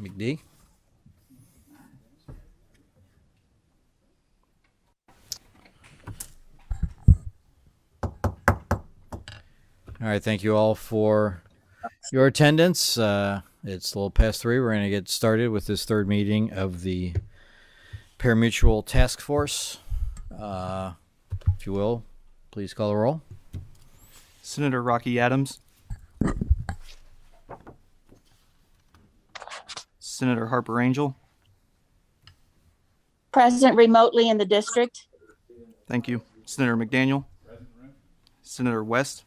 McD. All right, thank you all for your attendance. It's a little past 3. We're going to get started with this third meeting of the Pari-Mutuel Task Force. If you will, please call the roll. Senator Rocky Adams. Senator Harper Angel. Present remotely in the district. Thank you. Senator McDaniel. Senator West.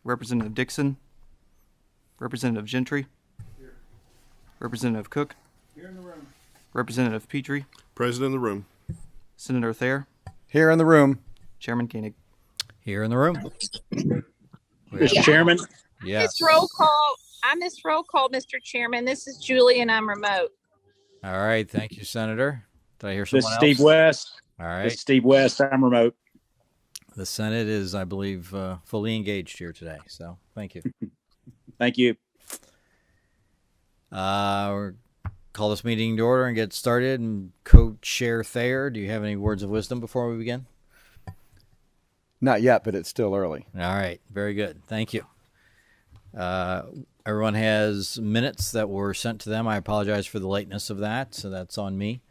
Representative Dixon. Representative Gentry. Here. Representative Cook. Here in the room. Representative Petrie. Present in the room. Senator Thayer. Here in the room. Chairman Koenig. Here in the room. Mr. Chairman. Yes. I missed roll call, Mr. Chairman. This is Julie, and I'm remote. All right. Thank you, Senator. Did I hear someone This is else? Steve West. All right. This is Steve West. I'm remote. The Senate is, I believe, fully engaged here today. So thank you. Thank you. We'll call this meeting to order and get started. And Co-Chair Thayer, do you have any words of wisdom before we begin? Not yet, but it's still early. All right. Very good. Thank you. Everyone has minutes that were sent to them. I apologize for the lateness of that, so that's on me.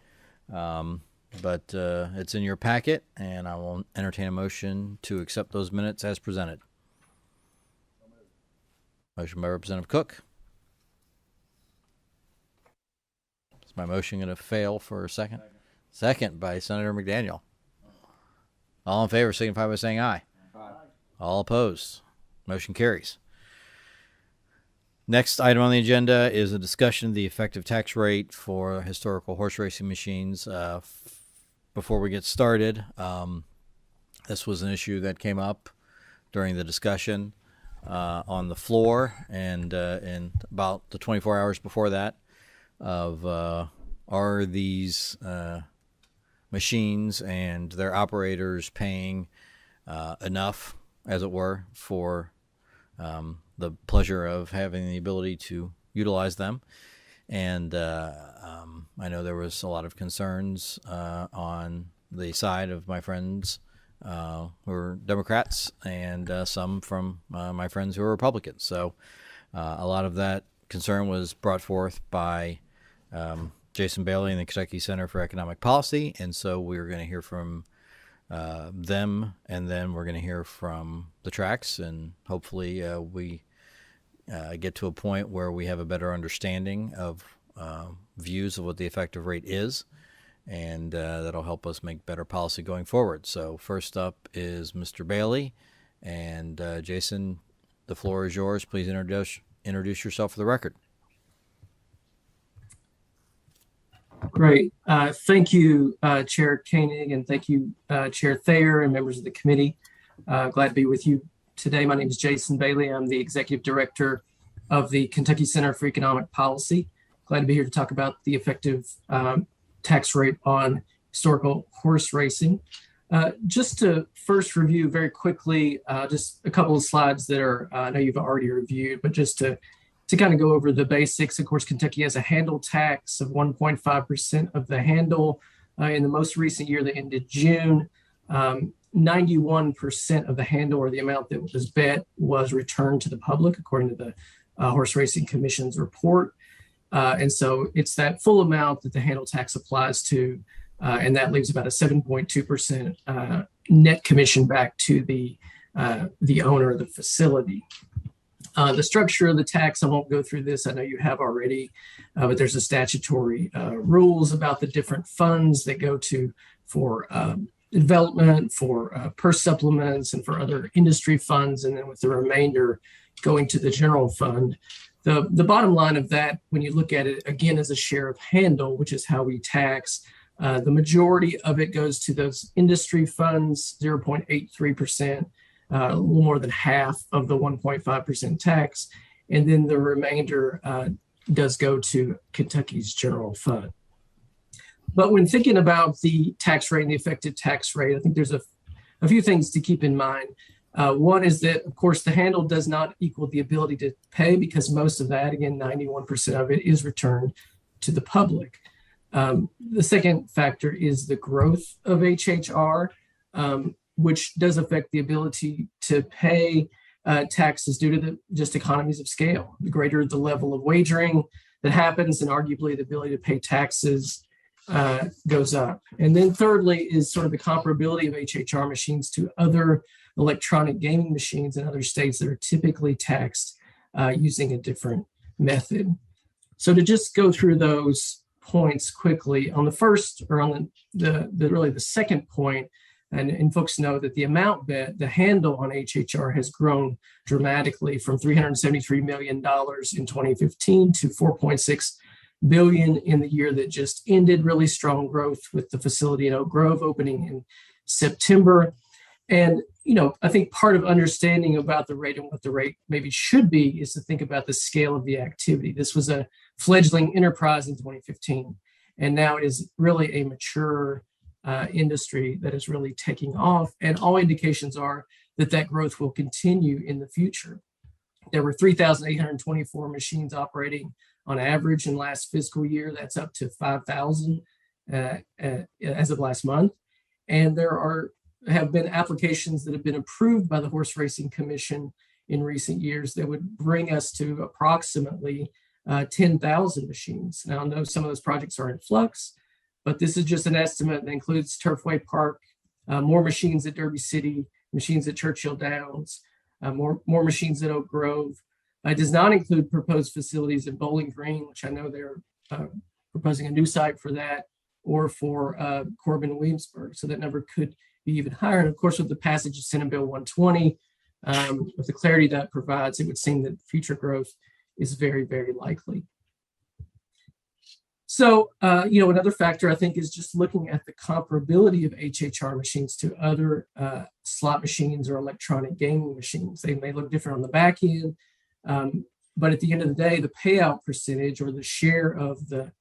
But it's in your packet, and I will entertain a motion to accept those minutes as presented. Motion by Representative Cook. Is my motion going to fail for a second? Second by Senator McDaniel. All in favor signify by saying aye. Aye. All opposed. Motion carries. Next item on the agenda is a discussion of the effective tax rate for historical horse racing machines. Before we get started, this was an issue that came up during the discussion on the floor and in about the 24 hours before that of are these machines and their operators paying enough, as it were, for the pleasure of having the ability to utilize them. And I know there was a lot of concerns on the side of my friends who are Democrats and some from my friends who are Republicans. So a lot of that concern was brought forth by Jason Bailey and the Kentucky Center for Economic Policy. And so we're going to hear from them, and then we're going to hear from the tracks, and hopefully we get to a point where we have a better understanding of views of what the effective rate is, and that'll help us make better policy going forward. So first up is Mr. Bailey, and Jason, the floor is yours. Please introduce yourself for the record. Great. Thank you, Chair Koenig, and thank you, Chair Thayer and members of the committee. Glad to be with you today. My name is Jason Bailey. I'm the Executive Director of the Kentucky Center for Economic Policy. Glad to be here to talk about the effective tax rate on historical horse racing. Just to first review very quickly, just a couple of slides that are, I know you've already reviewed, but just to kind of go over the basics. Of course, Kentucky has a handle tax of 1.5% of the handle. In the most recent year that ended June, 91% of the handle, or the amount that was bet, was returned to the public, according to the Horse Racing Commission's report. And so it's that full amount that the handle tax applies to, and that leaves about a 7.2% net commission back to the owner of the facility. The structure of the tax, I won't go through this. I know you have already, but there's a statutory rules about the different funds that go to for development, for purse supplements, and for other industry funds, and then with the remainder going to the general fund. The bottom line of that, when you look at it again as a share of handle, which is how we tax, the majority of it goes to those industry funds, 0.83%. A little more than half of the 1.5% tax, and then the remainder does go to Kentucky's general fund. But when thinking about the tax rate and the effective tax rate, I think there's a few things to keep in mind. One is that, of course, the handle does not equal the ability to pay because most of that, again, 91% of it is returned to the public. The second factor is the growth of HHR, which does affect the ability to pay taxes due to the just economies of scale. The greater the level of wagering that happens, and arguably the ability to pay taxes goes up. And then thirdly is sort of the comparability of HHR machines to other electronic gaming machines in other states that are typically taxed using a different method. So to just go through those points quickly, on the first, or on the second point, and folks know that the amount bet, the handle on HHR has grown dramatically from $373 million in 2015 to $4.6 billion in the year that just ended. Really strong growth with the facility in Oak Grove opening in September. And, I think part of understanding about the rate and what the rate maybe should be is to think about the scale of the activity. This was a fledgling enterprise in 2015, and now it is really a mature industry that is really taking off. And all indications are that growth will continue in the future. There were 3,824 machines operating on average in last fiscal year. That's up to 5,000 as of last month. And there have been applications that have been approved by the Horse Racing Commission in recent years that would bring us to approximately 10,000 machines. Now, I know some of those projects are in flux, but this is just an estimate that includes Turfway Park, more machines at Derby City, machines at Churchill Downs, more machines at Oak Grove. It does not include proposed facilities at Bowling Green, which I know they're proposing a new site for that, or for Corbin Williamsburg. So that number could be even higher. And of course, with the passage of Senate Bill 120, with the clarity that provides, it would seem that future growth is very, very likely. So, another factor I think is just looking at the comparability of HHR machines to other slot machines or electronic gaming machines. They may look different on the back end, but at the end of the day, the payout percentage or the share of the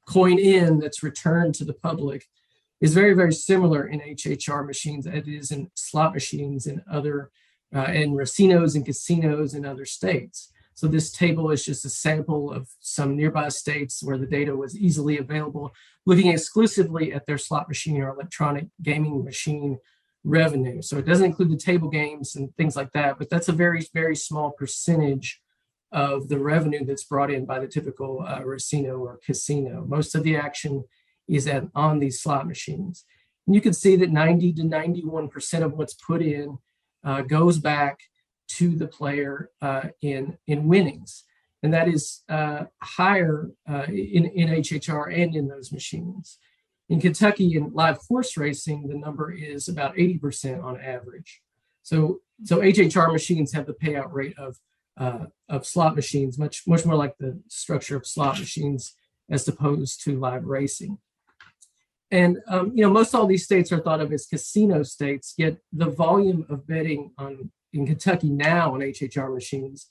coin in that's returned to the public is very, very similar in HHR machines as it is in slot machines in other, in racinos and casinos in other states. So this table is just a sample of some nearby states where the data was easily available, looking exclusively at their slot machine or electronic gaming machine revenue. So it doesn't include the table games and things like that, but that's a very, very small percentage of the revenue that's brought in by the typical racino or casino. Most of the action is on these slot machines. And you can see that 90 to 91% of what's put in goes back to the player in winnings. And that is higher in HHR and in those machines. In Kentucky, in live horse racing, the number is about 80% on average. So HHR machines have the payout rate of slot machines, much more like the structure of slot machines as opposed to live racing. And most all these states are thought of as casino states, yet the volume of betting in Kentucky now on HHR machines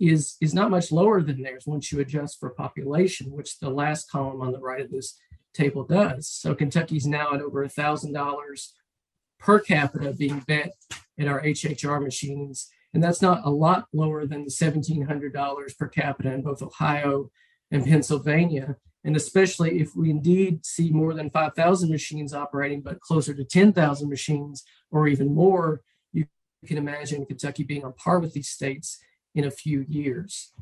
is not much lower than theirs once you adjust for population, which the last column on the right of this table does. So Kentucky's now at over $1,000 per capita being bet in our HHR machines. And that's not a lot lower than the $1,700 per capita in both Ohio and Pennsylvania. And especially if we indeed see more than 5,000 machines operating, but closer to 10,000 machines or even more, you can imagine Kentucky being on par with these states in a few years.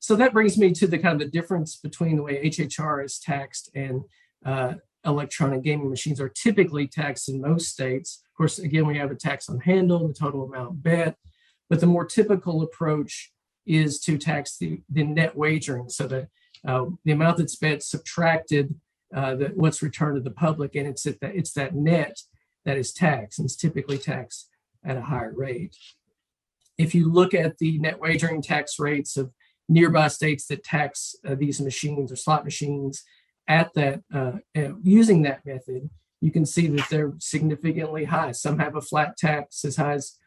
So that brings me to the kind of the difference between the way HHR is taxed and electronic gaming machines are typically taxed in most states. Of course, again, we have a tax on handle, the total amount bet, but the more typical approach is to tax the net wagering. So the amount that's bet subtracted what's returned to the public, and it's that net that is taxed, and it's typically taxed at a higher rate. If you look at the net wagering tax rates of nearby states that tax these machines or slot machines at that using that method, you can see that they're significantly high. Some have a flat tax as high as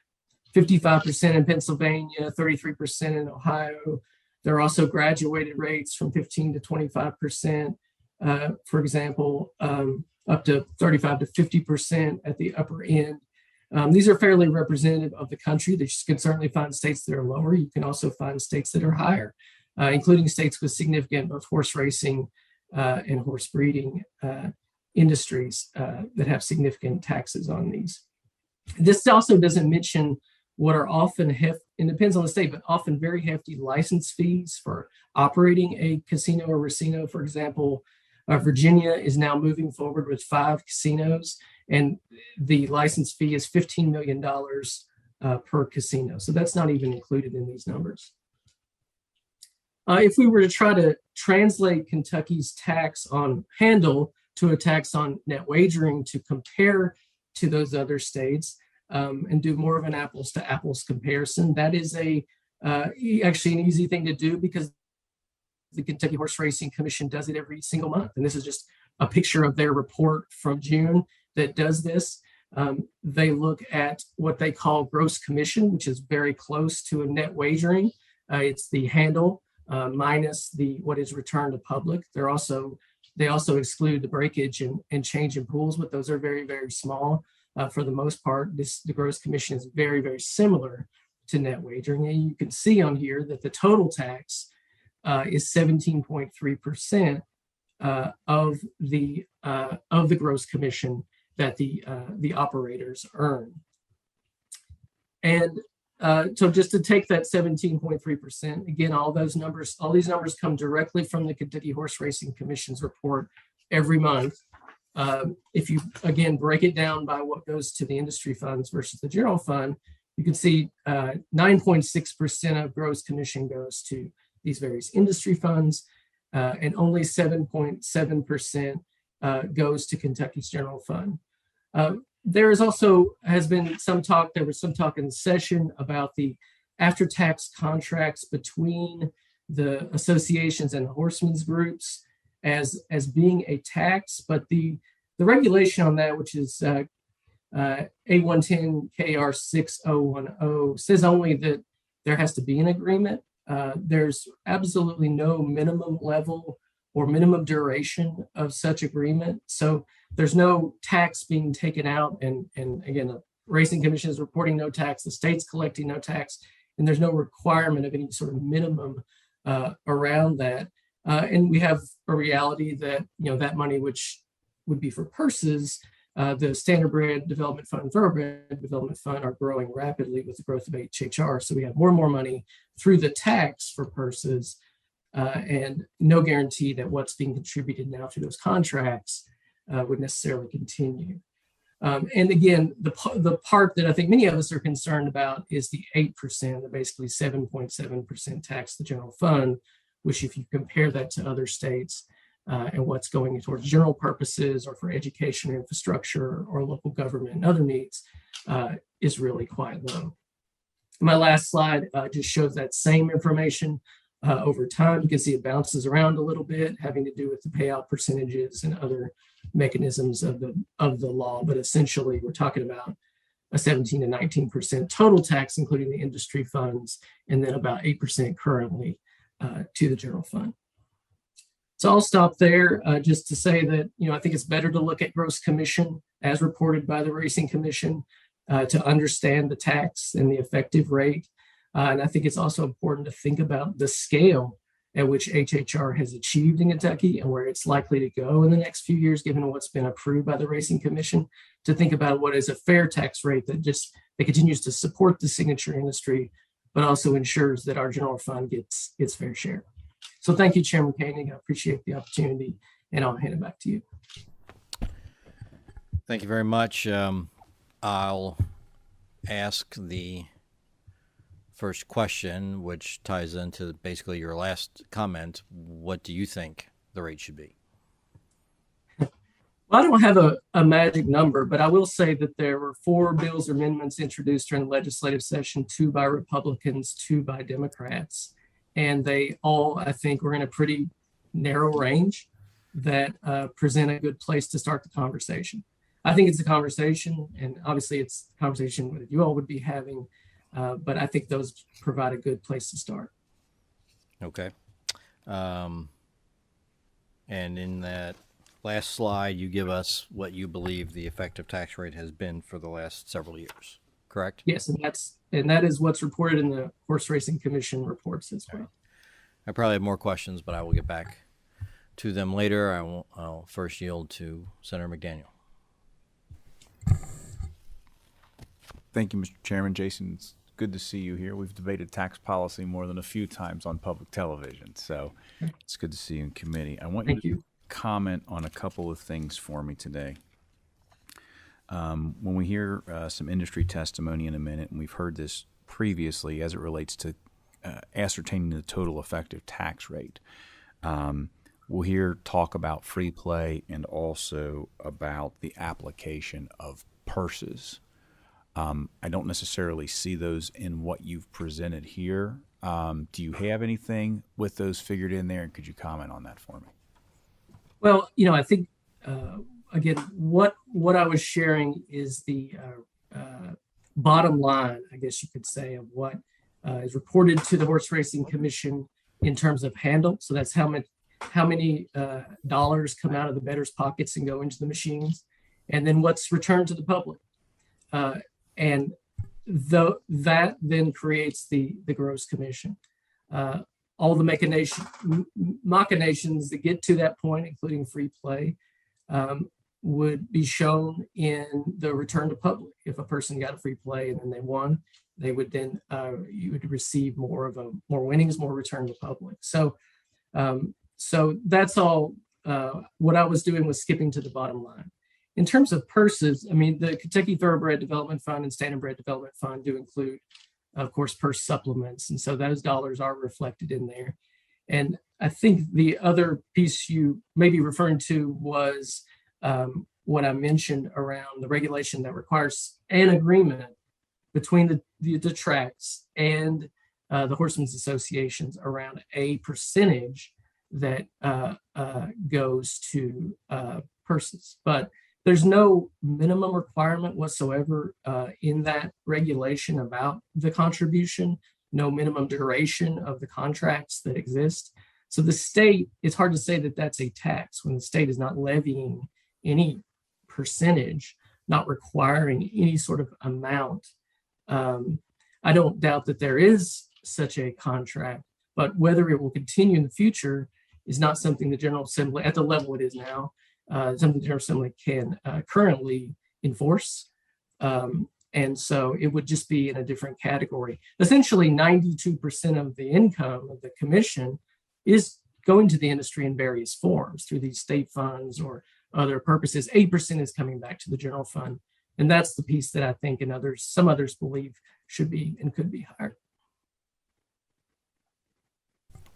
55% in Pennsylvania, 33% in Ohio. There are also graduated rates from 15 to 25%, for example, up to 35 to 50% at the upper end. These are fairly representative of the country. You can certainly find states that are lower. You can also find states that are higher, including states with significant both horse racing and horse breeding industries that have significant taxes on these. This also doesn't mention what are often it depends on the state, but often very hefty license fees for operating a casino or racino. For example, Virginia is now moving forward with 5 casinos, and the license fee is $15 million per casino. So that's not even included in these numbers. If we were to try to translate Kentucky's tax on handle to a tax on net wagering to compare to those other states and do more of an apples to apples comparison, that is actually an easy thing to do because the Kentucky Horse Racing Commission does it every single month. And this is just a picture of their report from June that does this. They look at what they call gross commission, which is very close to a net wagering. It's the handle minus what is returned to public. They also exclude the breakage and change in pools, but those are very, very small. For the most part, the gross commission is very, very similar to net wagering. And you can see on here that the total tax is 17.3% of the gross commission that the operators earn. And so just to take that 17.3%, again, all these numbers come directly from the Kentucky Horse Racing Commission's report every month. If you, again, break it down by what goes to the industry funds versus the general fund, you can see 9.6% of gross commission goes to these various industry funds, and only 7.7% goes to Kentucky's general fund. There was some talk in the session about the after-tax contracts between the associations and the horsemen's groups as being a tax, but the regulation on that, which is A110 KR 6010, says only that there has to be an agreement. There's absolutely no minimum level or minimum duration of such agreement. So there's no tax being taken out. And again, the Racing Commission is reporting no tax, the state's collecting no tax, and there's no requirement of any sort of minimum around that. And we have a reality that, that money, which would be for purses, the Standardbred Development Fund and Thoroughbred Development Fund are growing rapidly with the growth of HHR. So we have more and more money through the tax for purses, and no guarantee that what's being contributed now through those contracts would necessarily continue. And again, the part that I think many of us are concerned about is the 8%, the basically 7.7% tax to the general fund, which if you compare that to other states and what's going towards general purposes or for education or infrastructure or local government and other needs is really quite low. My last slide just shows that same information over time. You can see it bounces around a little bit, having to do with the payout percentages and other mechanisms of the law. But essentially, we're talking about a 17 to 19% total tax, including the industry funds, and then about 8% currently to the general fund. So I'll stop there just to say that, I think it's better to look at gross commission as reported by the Racing Commission to understand the tax and the effective rate. And I think it's also important to think about the scale at which HHR has achieved in Kentucky and where it's likely to go in the next few years, given what's been approved by the Racing Commission, to think about what is a fair tax rate that continues to support the signature industry, but also ensures that our general fund gets its fair share. So thank you, Chairman Koenig. I appreciate the opportunity, and I'll hand it back to you. Thank you very much. I'll ask the first question, which ties into basically your last comment. What do you think the rate should be? Well, I don't have a magic number, but I will say that there were 4 bills or amendments introduced during the legislative session, 2 by Republicans, 2 by Democrats. And they all, I think, were in a pretty narrow range that present a good place to start the conversation. I think it's a conversation, and obviously it's a conversation that you all would be having, but I think those provide a good place to start. Okay. And in that last slide, you give us what you believe the effective tax rate has been for the last several years, correct? Yes, and that is what's reported in the Horse Racing Commission reports as well. I probably have more questions, but I will get back to them later. I'll first yield to Senator McDaniel. Thank you, Mr. Chairman. Jason, it's good to see you here. We've debated tax policy more than a few times on public television, so it's good to see you in committee. I want you to comment on a couple of things for me today. When we hear some industry testimony in a minute, and we've heard this previously as it relates to ascertaining the total effective tax rate, we'll hear talk about free play and also about the application of purses. I don't necessarily see those in what you've presented here. Do you have anything with those figured in there, and could you comment on that for me? Well, I think, again, what I was sharing is the bottom line, I guess you could say, of what is reported to the Horse Racing Commission in terms of handle. So that's how many dollars come out of the bettors' pockets and go into the machines, and then what's returned to the public. And that then creates the gross commission. All the machinations that get to that point, including free play, would be shown in the return to public. If a person got a free play and then they won, they would then you would receive more winnings, more return to public. So that's all. What I was doing was skipping to the bottom line. In terms of purses, I mean, the Kentucky Thoroughbred Development Fund and Standardbred Development Fund do include, of course, purse supplements. And so those dollars are reflected in there. And I think the other piece you may be referring to was what I mentioned around the regulation that requires an agreement between the tracks and the horsemen's associations around a percentage that goes to purses. But there's no minimum requirement whatsoever in that regulation about the contribution, no minimum duration of the contracts that exist. So the state, it's hard to say that that's a tax when the state is not levying any percentage, not requiring any sort of amount. I don't doubt that there is such a contract, but whether it will continue in the future is not something the General Assembly, at the level it is now, something the General Assembly can currently enforce. And so it would just be in a different category. Essentially, 92% of the income of the commission is going to the industry in various forms through these state funds or other purposes. 8% is coming back to the general fund. And that's the piece that I think some others believe should be and could be higher.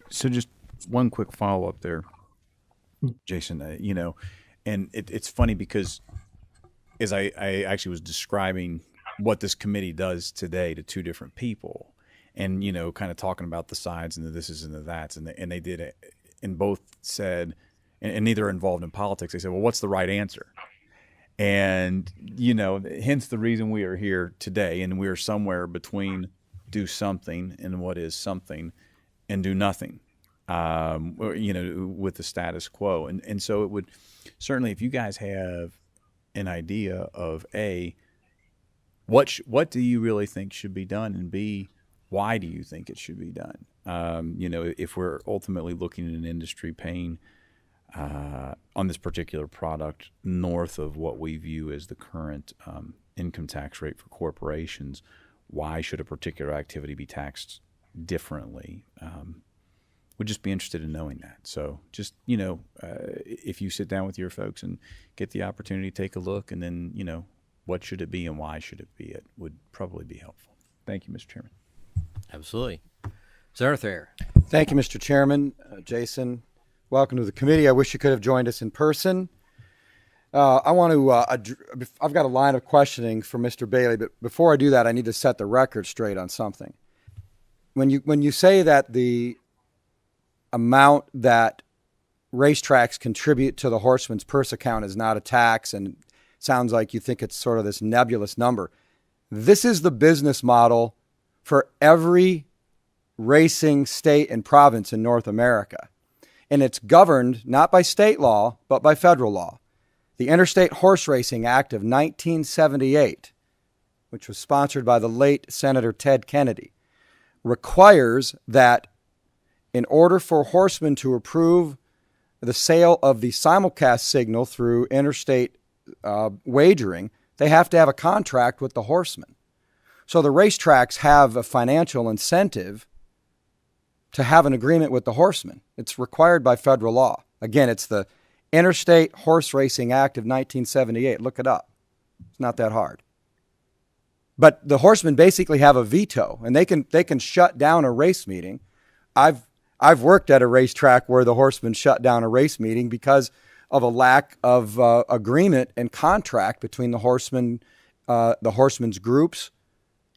So just one quick follow-up there, Jason, and it's funny because as I actually was describing what this committee does today to two different people and, kind of talking about the sides and the thises and the that's, and they did it, and both said, and neither are involved in politics, they said, well, what's the right answer? And, hence the reason we are here today, and we are somewhere between do something and what is something and do nothing. With the status quo. And so it would certainly, if you guys have an idea of A, what do you really think should be done, and B, why do you think it should be done? If we're ultimately looking at an industry paying on this particular product north of what we view as the current income tax rate for corporations, why should a particular activity be taxed differently? Would just be interested in knowing that. So just, if you sit down with your folks and get the opportunity to take a look, and then, what should it be and why should it be, it would probably be helpful. Thank you, Mr. Chairman. Absolutely. Senator Thayer. Thank you, Mr. Chairman. Jason, welcome to the committee. I wish you could have joined us in person. I want to, I've got a line of questioning for Mr. Bailey, but before I do that, I need to set the record straight on something. When you say that the amount that racetracks contribute to the horseman's purse account is not a tax, and it sounds like you think it's sort of this nebulous number. This is the business model for every racing state and province in North America. and it's governed not by state law, but by federal law. The Interstate Horse Racing Act of 1978, which was sponsored by the late Senator Ted Kennedy, requires that in order for horsemen to approve the sale of the simulcast signal through interstate wagering, they have to have a contract with the horsemen. So the racetracks have a financial incentive to have an agreement with the horsemen. It's required by federal law. Again, it's the Interstate Horse Racing Act of 1978. Look it up. It's not that hard. But the horsemen basically have a veto, and they can shut down a race meeting. I've worked at a racetrack where the horsemen shut down a race meeting because of a lack of agreement and contract between the horsemen's groups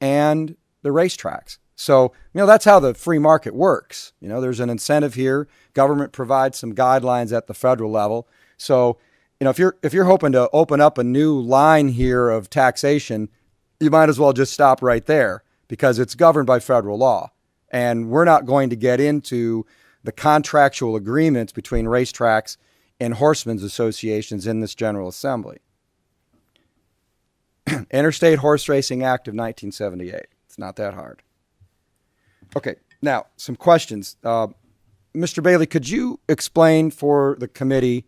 and the racetracks. So, that's how the free market works. There's an incentive here. Government provides some guidelines at the federal level. So, if you're hoping to open up a new line here of taxation, you might as well just stop right there because it's governed by federal law. And we're not going to get into the contractual agreements between racetracks and horsemen's associations in this General Assembly. Interstate Horse Racing Act of 1978. It's not that hard. Okay, now some questions. Mr. Bailey, could you explain for the committee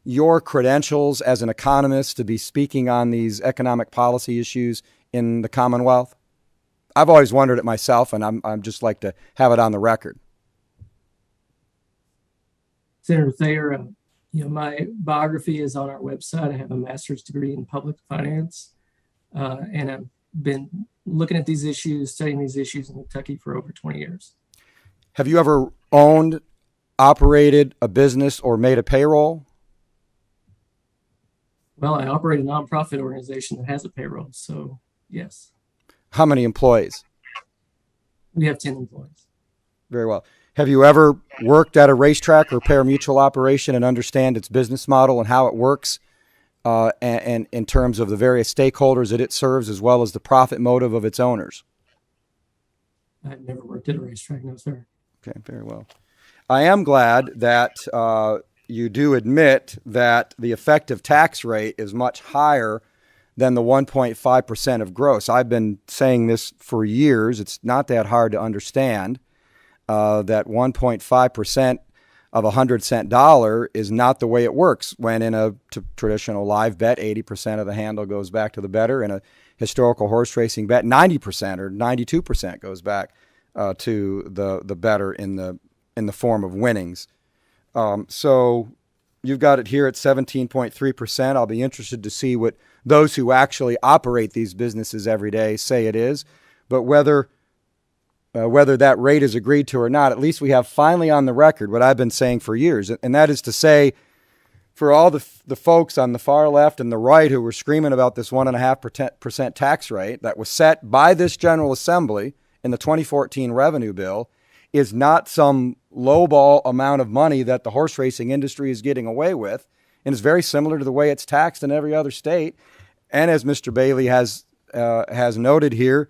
your credentials as an economist to be speaking on these economic policy issues in the Commonwealth? I've always wondered it myself, and I'm just like to have it on the record. Senator Thayer, my biography is on our website. I have a master's degree in public finance, and I've been looking at these issues, studying these issues in Kentucky for over 20 years. Have you ever owned, operated a business, or made a payroll? Well, I operate a nonprofit organization that has a payroll, so yes. How many employees? We have 10 employees. Very well. Have you ever worked at a racetrack or Pari-Mutuel operation and understand its business model and how it works, and in terms of the various stakeholders that it serves, as well as the profit motive of its owners? I've never worked at a racetrack, no, sir. Okay, very well. I am glad that you do admit that the effective tax rate is much higher than the 1.5% of gross. I've been saying this for years. It's not that hard to understand that 1.5% of a 100-cent dollar is not the way it works. When in a traditional live bet, 80% of the handle goes back to the bettor. In a historical horse racing bet, 90% or 92% goes back to the bettor in the form of winnings. So you've got it here at 17.3%. I'll be interested to see what those who actually operate these businesses every day say it is. But whether that rate is agreed to or not, at least we have finally on the record what I've been saying for years. And that is to say, for all the folks on the far left and the right who were screaming about this 1.5% tax rate that was set by this General Assembly in the 2014 revenue bill, is not some lowball amount of money that the horse racing industry is getting away with, and is very similar to the way it's taxed in every other state. And as Mr. Bailey has noted here,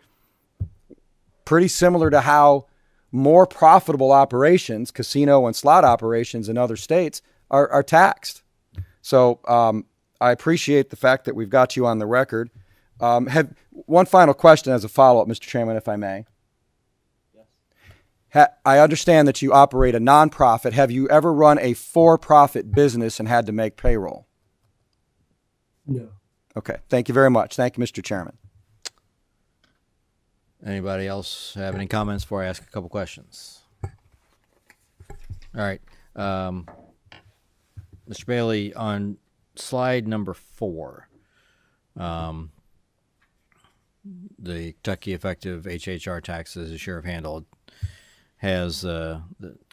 pretty similar to how more profitable operations, casino and slot operations in other states, are taxed. So I appreciate the fact that we've got you on the record. Have one final question as a follow-up, Mr. Chairman, if I may. I understand that you operate a nonprofit. Have you ever run a for-profit business and had to make payroll? No. Okay. Thank you very much. Thank you, Mr. Chairman. Anybody else have any comments before I ask a couple questions? All right. Mr. Bailey, on slide number 4, the Kentucky effective HHR taxes, the share of handle, has the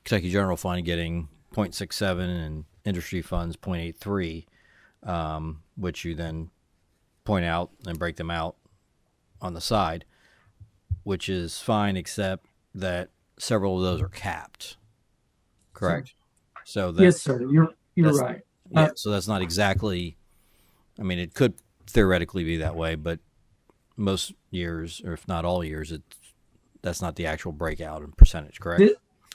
Kentucky General Fund getting 0.67 and industry funds 0.83, which you then point out and break them out on the side, which is fine, except that several of those are capped. Correct? So that, yes, sir. You're right. Yeah, so that's not exactly, I mean, it could theoretically be that way, but most years, or if not all years, that's not the actual breakout in percentage, correct?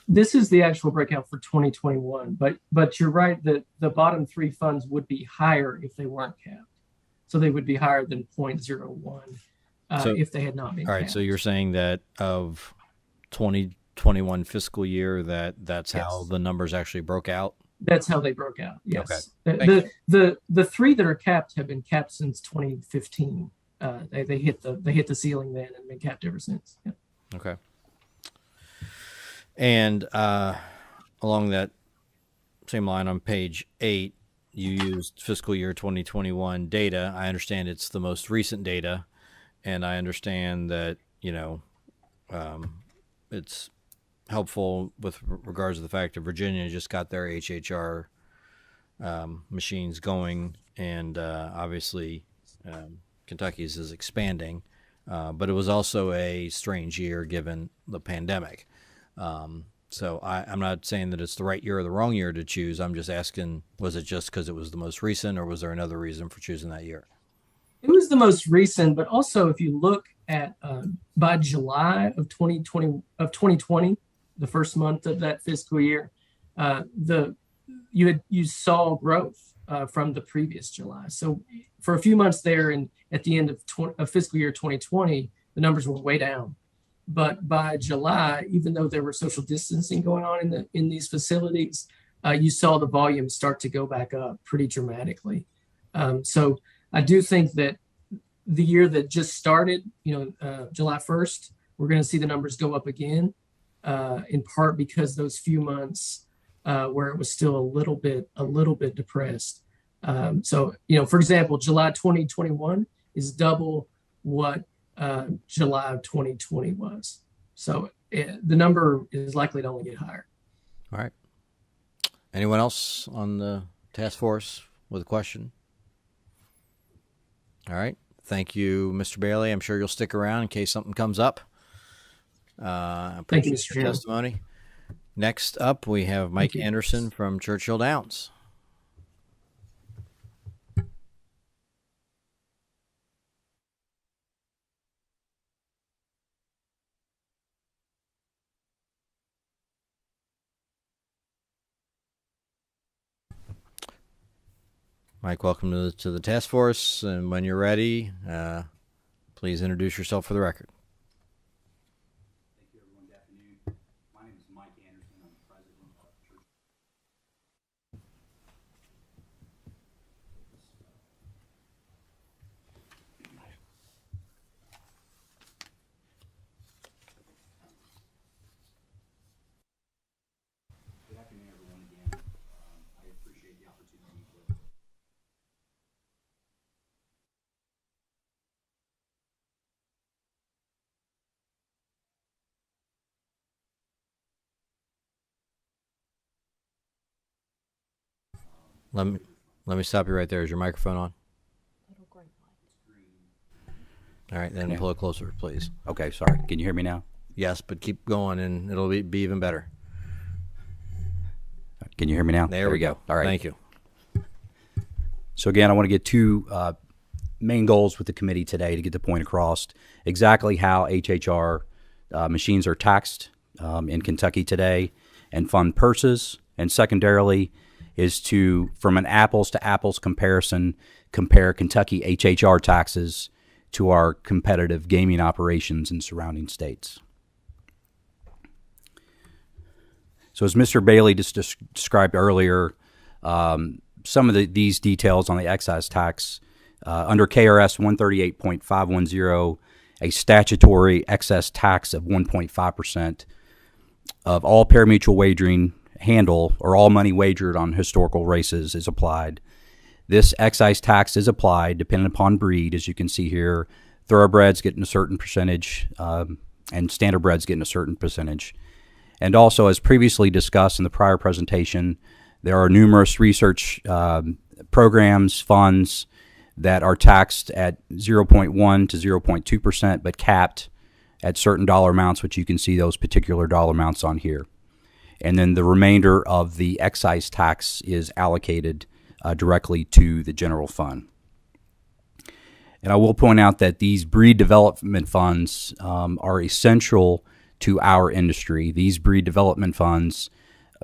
This is the actual breakout for 2021, but you're right that the bottom three funds would be higher if they weren't capped. So they would be higher than 0.01 if they had not been all right, capped. so you're saying that of 2021 fiscal year that's how the numbers actually broke out? That's how they broke out. Yes. Okay. The three that are capped have been capped since 2015. They hit the ceiling then and been capped ever since. Yeah. Okay. And along that same line on page 8, you used fiscal year 2021 data. I understand it's the most recent data, and I understand that, it's helpful with regards to the fact that Virginia just got their HHR machines going, and obviously Kentucky's is expanding, but it was also a strange year given the pandemic. So I'm not saying that it's the right year or the wrong year to choose. I'm just asking, was it just because it was the most recent, or was there another reason for choosing that year? It was the most recent, but also if you look at by July of 2020, the first month of that fiscal year, you saw growth from the previous July. So for a few months there, and at the end of fiscal year 2020, the numbers were way down. But by July, even though there were social distancing going on in these facilities, you saw the volume start to go back up pretty dramatically. So I do think that the year that just started, July 1st, we're going to see the numbers go up again, in part because those few months where it was still a little bit depressed. So, for example, July 2021 is double what July of 2020 was. So the number is likely to only get higher. All right. Anyone else on the task force with a question? All right. Thank you, Mr. Bailey. I'm sure you'll stick around in case something comes up. Thank you, Mr. Chairman. Testimony. Next up, we have Mike Anderson from Churchill Downs. Mike, welcome to the task force, and when you're ready, please introduce yourself for the record. Thank you, everyone. Good afternoon. My name is Mike Anderson. I'm the president of Churchill. Good afternoon, everyone. Again, I appreciate the opportunity to. Let me stop you right there. Is your microphone on? All right, then pull it closer, please. Okay, sorry. Can you hear me now? Yes, but keep going, and it'll be even better. Can you hear me now? There we go. All right. Thank you. So again, I want to get two main goals with the committee today to get the point across exactly how HHR machines are taxed in Kentucky today and fund purses, and secondarily is to, from an apples to apples comparison, compare Kentucky HHR taxes to our competitive gaming operations in surrounding states. So as Mr. Bailey just described earlier, some of these details on the excise tax, under KRS 138.510, a statutory excess tax of 1.5% of all pari-mutuel wagering handle or all money wagered on historical races is applied. This excise tax is applied depending upon breed, as you can see here. Thoroughbreds getting a certain percentage, and standardbreds getting a certain percentage. And also, as previously discussed in the prior presentation, there are numerous research programs, funds that are taxed at 0.1 to 0.2%, but capped at certain dollar amounts, which you can see those particular dollar amounts on here. And then the remainder of the excise tax is allocated directly to the general fund. And I will point out that these breed development funds are essential to our industry. These breed development funds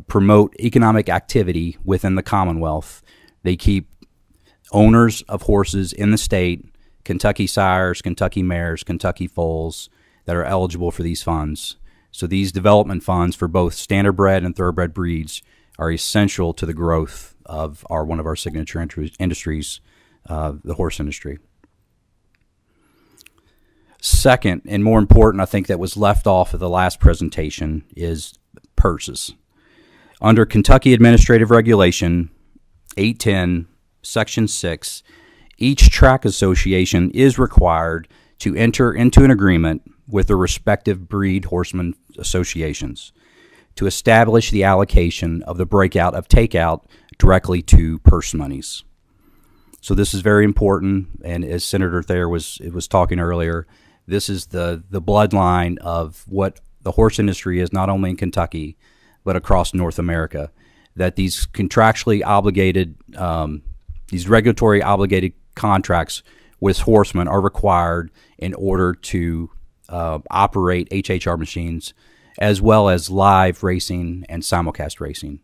promote economic activity within the Commonwealth. They keep owners of horses in the state, Kentucky sires, Kentucky mares, Kentucky foals, that are eligible for these funds. So these development funds for both standardbred and thoroughbred breeds are essential to the growth of one of our signature industries, the horse industry. Second, and more important, I think that was left off of the last presentation, is purses. Under Kentucky Administrative Regulation 810, Section 6, each track association is required to enter into an agreement with the respective breed horseman associations to establish the allocation of the breakout of takeout directly to purse monies. So this is very important, and as Senator Thayer was talking earlier, this is the bloodline of what the horse industry is, not only in Kentucky, but across North America, that these contractually obligated, these regulatory obligated contracts with horsemen are required in order to operate HHR machines, as well as live racing and simulcast racing.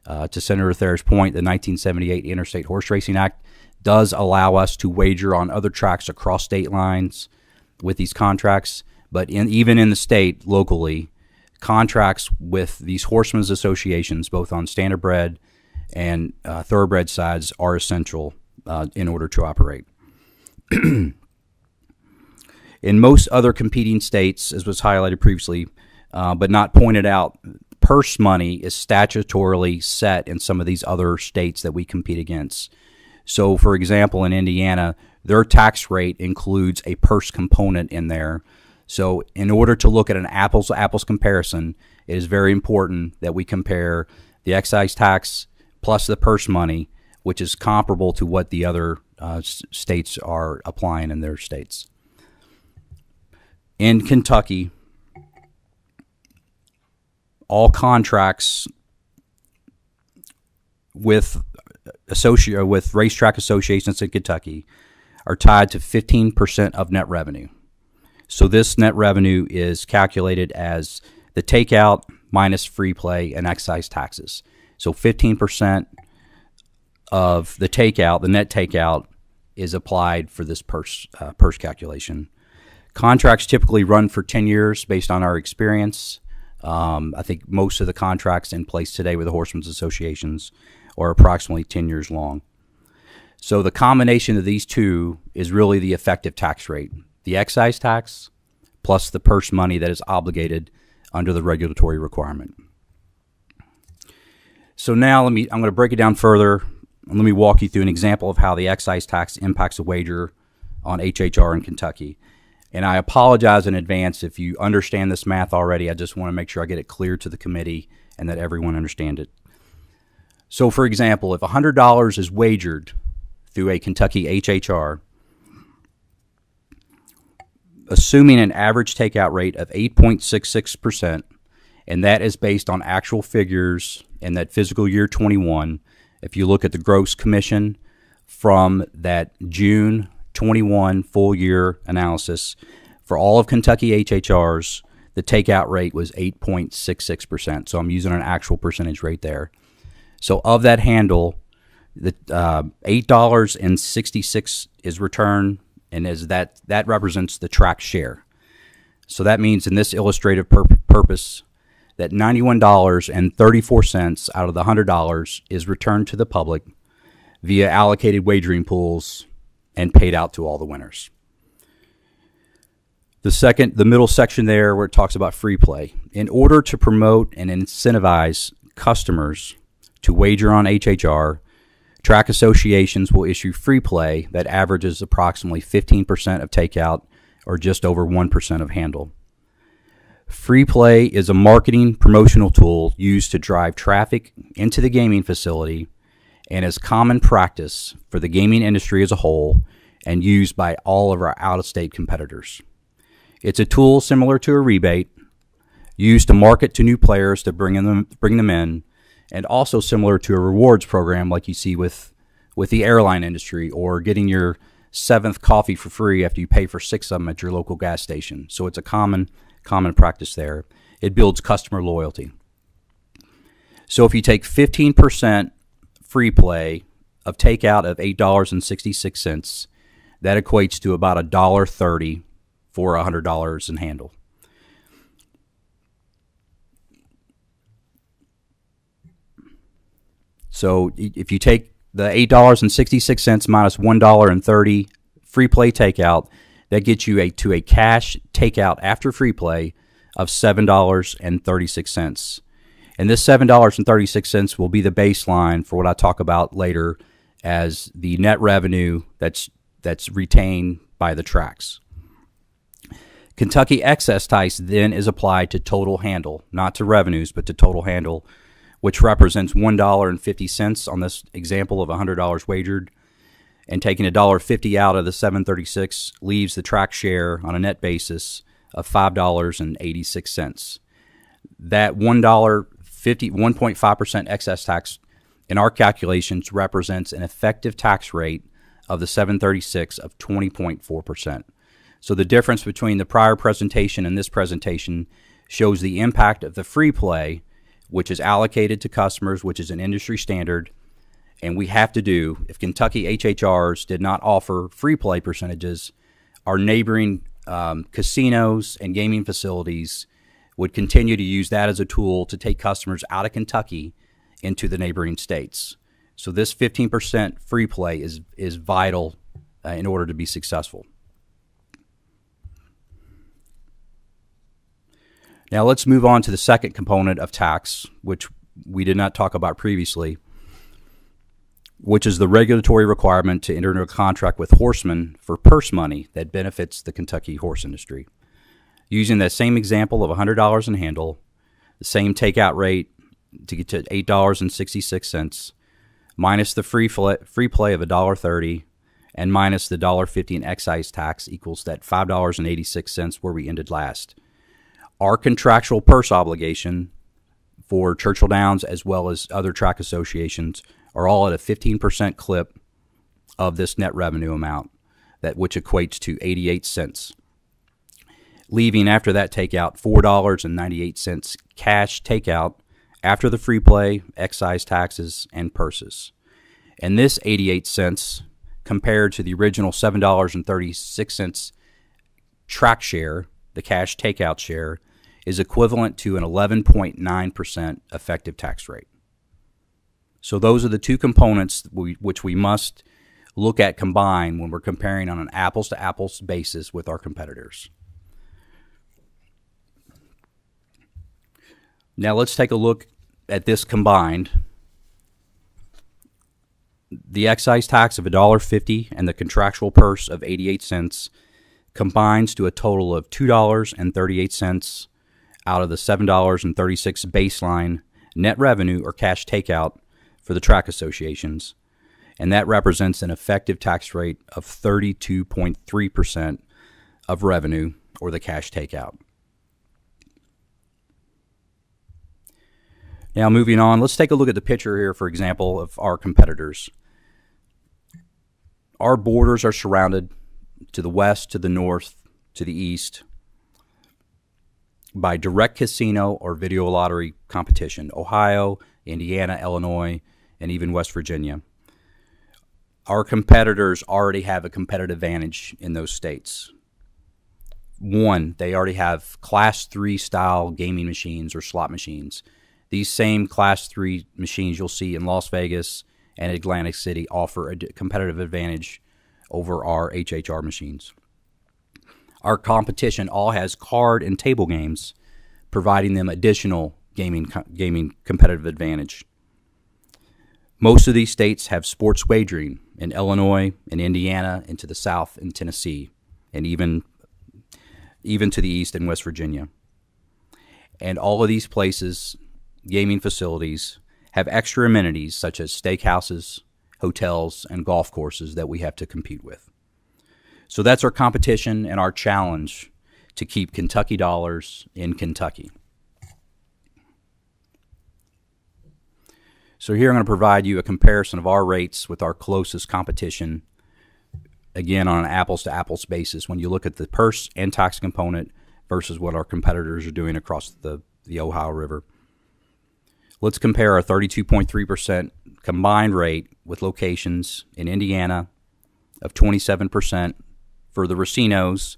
To Senator Thayer's point, the 1978 Interstate Horse Racing Act does allow us to wager on other tracks across state lines with these contracts, but even in the state, locally, contracts with these horsemen's associations, both on standardbred and thoroughbred sides, are essential in order to operate. In most other competing states, as was highlighted previously, but not pointed out, purse money is statutorily set in some of these other states that we compete against. So, for example, in Indiana, their tax rate includes a purse component in there. So in order to look at an apples-to-apples comparison, it is very important that we compare the excise tax plus the purse money, which is comparable to what the other states are applying in their states. In Kentucky, all contracts with racetrack associations in Kentucky are tied to 15% of net revenue. So this net revenue is calculated as the takeout minus free play and excise taxes. So 15% of the takeout, the net takeout, is applied for this purse calculation. Contracts typically run for 10 years based on our experience. I think most of the contracts in place today with the horsemen's associations are approximately 10 years long. So the combination of these two is really the effective tax rate. The excise tax plus the purse money that is obligated under the regulatory requirement. So now I'm going to break it down further, and let me walk you through an example of how the excise tax impacts a wager on HHR in Kentucky. And I apologize in advance if you understand this math already. I just want to make sure I get it clear to the committee and that everyone understands it. So for example, if $100 is wagered through a Kentucky HHR, assuming an average takeout rate of 8.66%, and that is based on actual figures in that fiscal year 21, if you look at the gross commission from that June 21 full year analysis, for all of Kentucky HHRs, the takeout rate was 8.66%. So I'm using an actual percentage rate there. So of that handle, the $8.66 is returned, and as that represents the track share. So that means in this illustrative purpose that $91.34 out of the $100 is returned to the public via allocated wagering pools and paid out to all the winners. The middle section there where it talks about free play. In order to promote and incentivize customers to wager on HHR, track associations will issue free play that averages approximately 15% of takeout or just over 1% of handle. Free play is a marketing promotional tool used to drive traffic into the gaming facility and is common practice for the gaming industry as a whole and used by all of our out-of-state competitors. It's a tool similar to a rebate used to market to new players to bring them in, and also similar to a rewards program like you see with the airline industry, or getting your 7th coffee for free after you pay for 6 of them at your local gas station. So it's a common common practice there. It builds customer loyalty. So if you take 15% free play of takeout of $8.66, that equates to about $1.30 for $100 in handle. So if you take the $8.66 minus $1.30 free play takeout, that gets you to a cash takeout after free play of $7.36. And this $7.36 will be the baseline for what I talk about later as the net revenue that's retained by the tracks. Kentucky excess tax then is applied to total handle, not to revenues, but to total handle, which represents $1.50 on this example of $100 wagered. And taking $1.50 out of the $7.36 leaves the track share on a net basis of $5.86. That $1.5% excess tax in our calculations represents an effective tax rate of the $7.36 of 20.4%. So the difference between the prior presentation and this presentation shows the impact of the free play, which is allocated to customers, which is an industry standard, and we have to do. If Kentucky HHRs did not offer free play percentages, our neighboring casinos and gaming facilities would continue to use that as a tool to take customers out of Kentucky into the neighboring states. So this 15% free play is vital in order to be successful. Now let's move on to the second component of tax, which we did not talk about previously, which is the regulatory requirement to enter into a contract with horsemen for purse money that benefits the Kentucky horse industry. Using that same example of $100 in handle, the same takeout rate to get to $8.66, minus the free play of $1.30, and minus the $1.50 in excise tax equals that $5.86 where we ended last. Our contractual purse obligation for Churchill Downs as well as other track associations are all at a 15% clip of this net revenue amount, which equates to 88 cents. Leaving after that takeout $4.98 cash takeout after the free play, excise taxes, and purses. And this 88 cents compared to the original $7.36 track share, the cash takeout share, is equivalent to an 11.9% effective tax rate. So those are the two components which we must look at combined when we're comparing on an apples-to-apples basis with our competitors. Now let's take a look at this combined. The excise tax of $1.50 and the contractual purse of 88 cents combines to a total of $2.38 out of the $7.36 baseline net revenue or cash takeout for the track associations, and that represents an effective tax rate of 32.3% of revenue or the cash takeout. Now moving on, let's take a look at the picture here, for example, of our competitors. Our borders are surrounded to the west, to the north, to the east by direct casino or video lottery competition. Ohio, Indiana, Illinois, and even West Virginia. Our competitors already have a competitive advantage in those states. One, they already have Class 3 style gaming machines or slot machines. These same Class 3 machines you'll see in Las Vegas and Atlantic City offer a competitive advantage over our HHR machines. Our competition all has card and table games, providing them additional gaming competitive advantage. Most of these states have sports wagering in Illinois, in Indiana, and to the south in Tennessee, and even to the east in West Virginia. And all of these places, gaming facilities, have extra amenities such as steakhouses, hotels, and golf courses that we have to compete with. So that's our competition and our challenge to keep Kentucky dollars in Kentucky. So here I'm going to provide you a comparison of our rates with our closest competition, again on an apples-to-apples basis when you look at the purse and tax component versus what our competitors are doing across the Ohio River. Let's compare our 32.3% combined rate with locations in Indiana of 27% for the racinos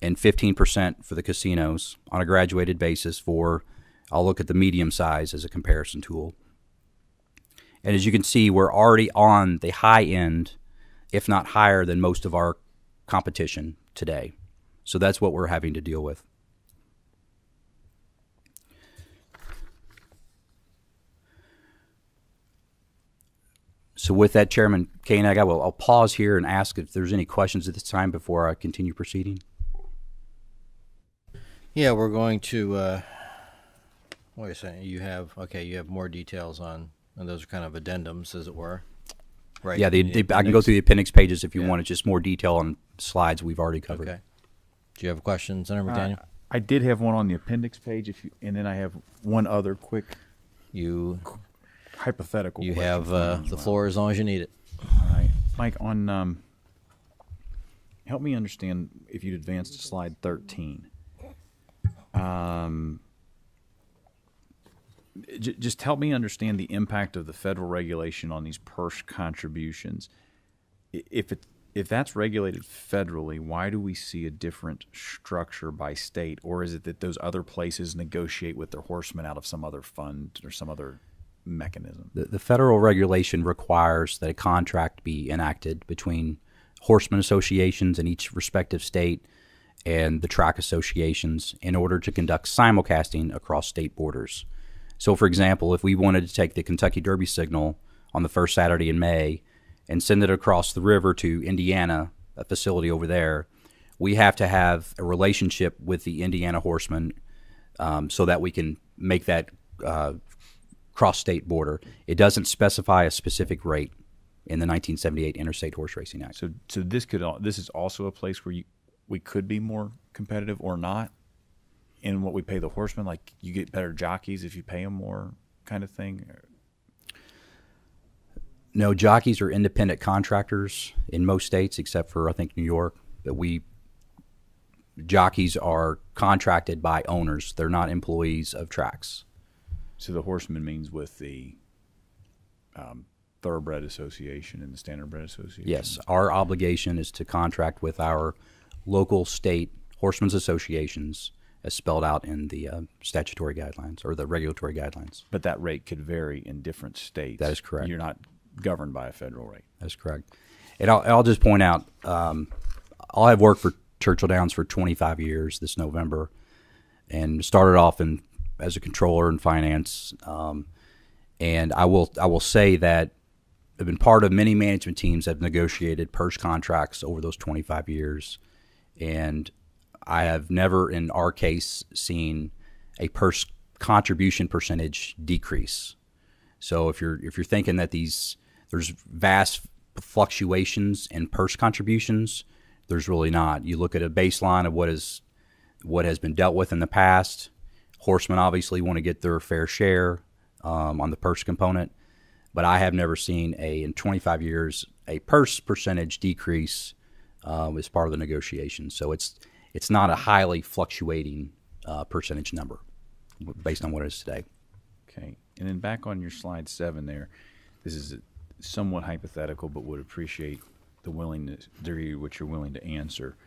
and 15% for the casinos on a graduated basis for, I'll look at the medium size as a comparison tool. And as you can see, we're already on the high end, if not higher than most of our competition today. So that's what we're having to deal with. So with that, Chairman Koenig, I'll pause here and ask if there's any questions at this time before I continue proceeding. Yeah, we're going to, wait a second, you have more details on, and those are kind of addendums, as it were, right? Yeah, I can go through the appendix pages if you want. It's just more detail on slides we've already covered. Okay. Do you have questions, Senator McDaniel? I did have one on the appendix page, and then I have one other quick hypothetical. You have the floor as long as you need it. All right, Mike. On help me understand if you'd advance to slide 13. Just help me understand the impact of the federal regulation on these purse contributions. If that's regulated federally, why do we see a different structure by state? Or is it that those other places negotiate with their horsemen out of some other fund or some other mechanism? The federal regulation requires that a contract be enacted between horsemen associations in each respective state and the track associations in order to conduct simulcasting across state borders. So, for example, if we wanted to take the Kentucky Derby signal on the first Saturday in May and send it across the river to Indiana, a facility over there, we have to have a relationship with the Indiana horsemen so that we can make that cross-state border. It doesn't specify a specific rate in the 1978 Interstate Horse Racing Act. So this is also a place where we could be more competitive or not in what we pay the horsemen, like you get better jockeys if you pay them more, kind of thing. No, jockeys are independent contractors in most states, except for I think New York. But jockeys are contracted by owners; they're not employees of tracks. So the horseman means with the Thoroughbred Association and the Standardbred Association? Yes. Our obligation is to contract with our local state horsemen's associations as spelled out in the statutory guidelines or the regulatory guidelines. But that rate could vary in different states. That is correct. You're not governed by a federal rate. That's correct. And I'll just point out, I'll have worked for Churchill Downs for 25 years this November and started off as a controller in finance. And I will say that I've been part of many management teams that have negotiated purse contracts over those 25 years. And I have never, in our case, seen a purse contribution percentage decrease. So if you're thinking that there's vast fluctuations in purse contributions, there's really not. You look at a baseline of what has been dealt with in the past. Horsemen obviously want to get their fair share on the purse component, but I have never seen in 25 years a purse percentage decrease as part of the negotiation. So it's not a highly fluctuating percentage number based on what it is today. Okay. And then back on your slide 7 there, this is somewhat hypothetical, but would appreciate the willingness, degree which you're willing to answer.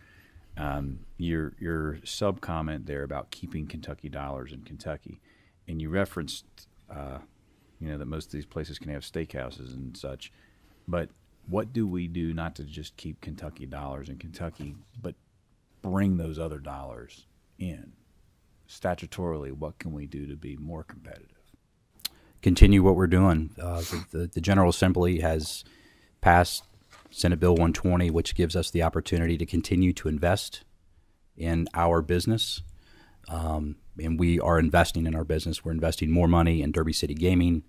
Your sub comment there about keeping Kentucky dollars in Kentucky, and you referenced, that most of these places can have steakhouses and such, but what do we do not to just keep Kentucky dollars in Kentucky, but bring those other dollars in? Statutorily, what can we do to be more competitive? Continue what we're doing. The General Assembly has passed Senate Bill 120, which gives us the opportunity to continue to invest in our business. And we are investing in our business. We're investing more money in Derby City Gaming.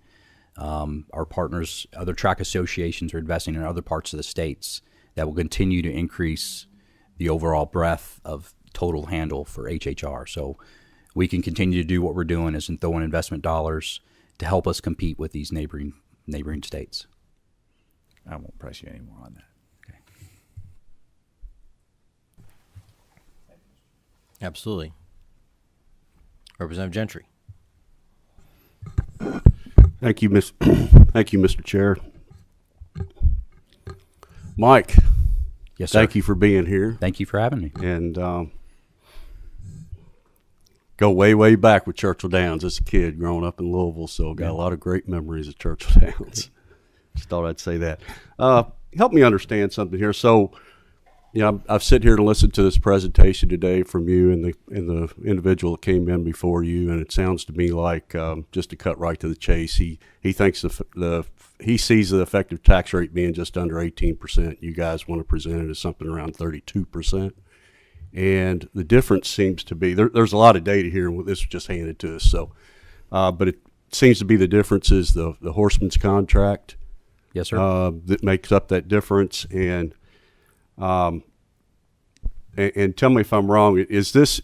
Our partners, other track associations, are investing in other parts of the states that will continue to increase the overall breadth of total handle for HHR. So we can continue to do what we're doing is in throwing investment dollars to help us compete with these neighboring states. I won't press you anymore on that. Okay. Absolutely. Representative Gentry. Thank you, Thank you, Mr. Chair. Mike. Yes, sir. Thank you for being here. Thank you for having me. And go way, way back with Churchill Downs as a kid growing up in Louisville, so got a lot of great memories of Churchill Downs. Just thought I'd say that. Help me understand something here. So, I've sit here and listened to this presentation today from you and the individual that came in before you, and it sounds to me like, just to cut right to the chase, he thinks he sees the effective tax rate being just under 18%. You guys want to present it as something around 32%. And the difference seems to be, there's a lot of data here, and this was just handed to us. So, but it seems to be the difference is the horseman's contract. Yes, sir. That makes up that difference. And tell me if I'm wrong, is this,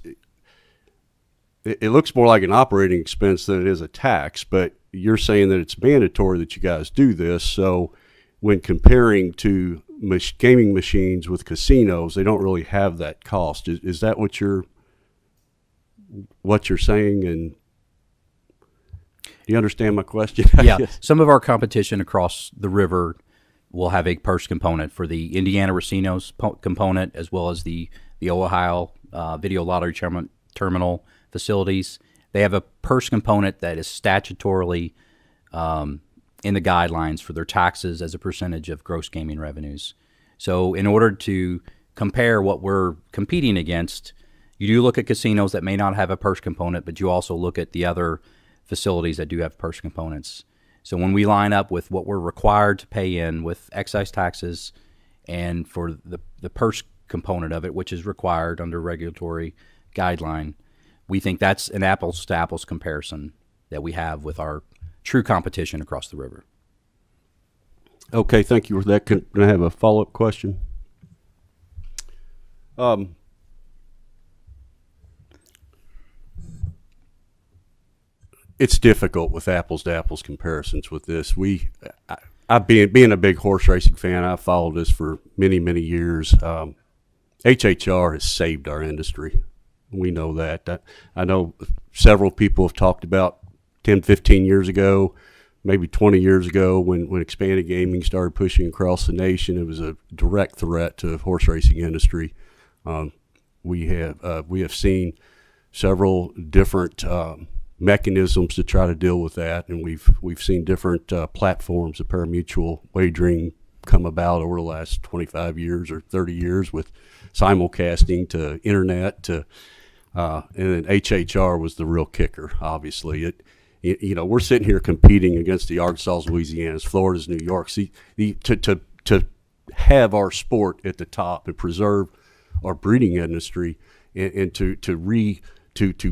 it looks more like an operating expense than it is a tax, but you're saying that it's mandatory that you guys do this. So when comparing to gaming machines with casinos, they don't really have that cost. Is that what you're saying? And do you understand my question? Yeah. Some of our competition across the river will have a purse component for the Indiana Racinos component, as well as the Ohio Video Lottery Terminal facilities. They have a purse component that is statutorily in the guidelines for their taxes as a percentage of gross gaming revenues. So in order to compare what we're competing against, you do look at casinos that may not have a purse component, but you also look at the other facilities that do have purse components. So when we line up with what we're required to pay in with excise taxes and for the purse component of it, which is required under regulatory guideline, we think that's an apples to apples comparison that we have with our true competition across the river. Okay, thank you for that. Can I have a follow-up question? It's difficult with apples to apples comparisons with this. I being a big horse racing fan, I've followed this for many, many years. HHR has saved our industry. We know that. I know several people have talked about 10, 15 years ago, maybe 20 years ago when expanded gaming started pushing across the nation. It was a direct threat to the horse racing industry. We have seen several different mechanisms to try to deal with that, and we've seen different platforms of Pari-Mutuel wagering come about over the last 25 years or 30 years, with simulcasting to internet to and then HHR was the real kicker. Obviously, we're sitting here competing against the Arkansas, Louisianas, Florida's, New York. See, to have our sport at the top and preserve our breeding industry, and to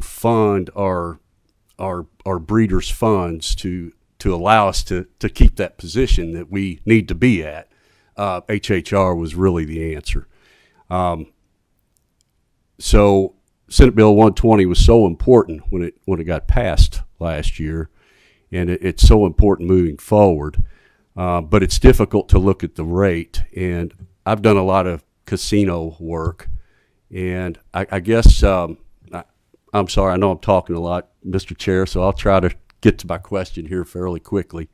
fund our breeders' funds to allow us to keep that position that we need to be at, HHR was really the answer. So Senate Bill 120 was so important when it got passed last year, and it's so important moving forward. But it's difficult to look at the rate, and I've done a lot of casino work, and I guess I'm sorry, I know I'm talking a lot, Mr. Chair, so I'll try to get to my question here fairly quickly.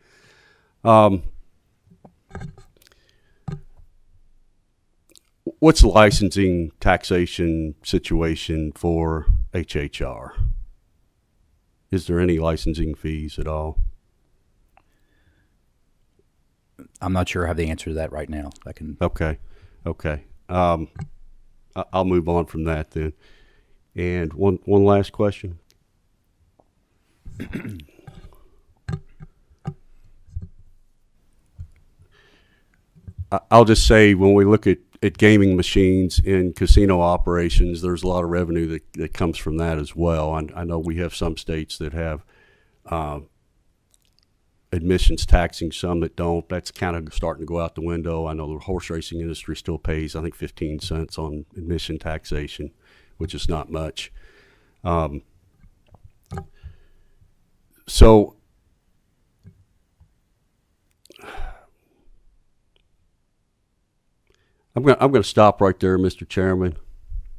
What's the licensing taxation situation for HHR? Is there any licensing fees at all? I'm not sure I have the answer to that right now. Okay. I'll move on from that then. And one last question. I'll just say, when we look at gaming machines in casino operations, there's a lot of revenue that comes from that as well. And I know we have some states that have admissions taxing, some that don't. That's kind of starting to go out the window. I know the horse racing industry still pays, I think, 15 cents on admission taxation, which is not much. So I'm going to stop right there, Mr. Chairman.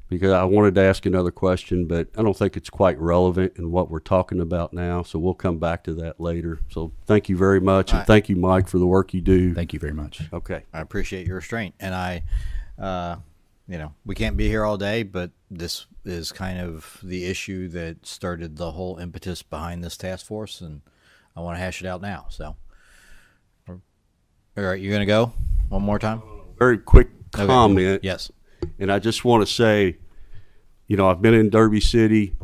because I wanted to ask another question, but I don't think it's quite relevant in what we're talking about now. So we'll come back to that later. So thank you very much. And thank you, Mike, for the work you do. Thank you very much. Okay. I appreciate your restraint. And we can't be here all day, but this is kind of the issue that started the whole impetus behind this task force, and I want to hash it out now. So, all right, you're going to go one more time? Very quick Okay. comment. Yes. And I just want to say, I've been in Derby City,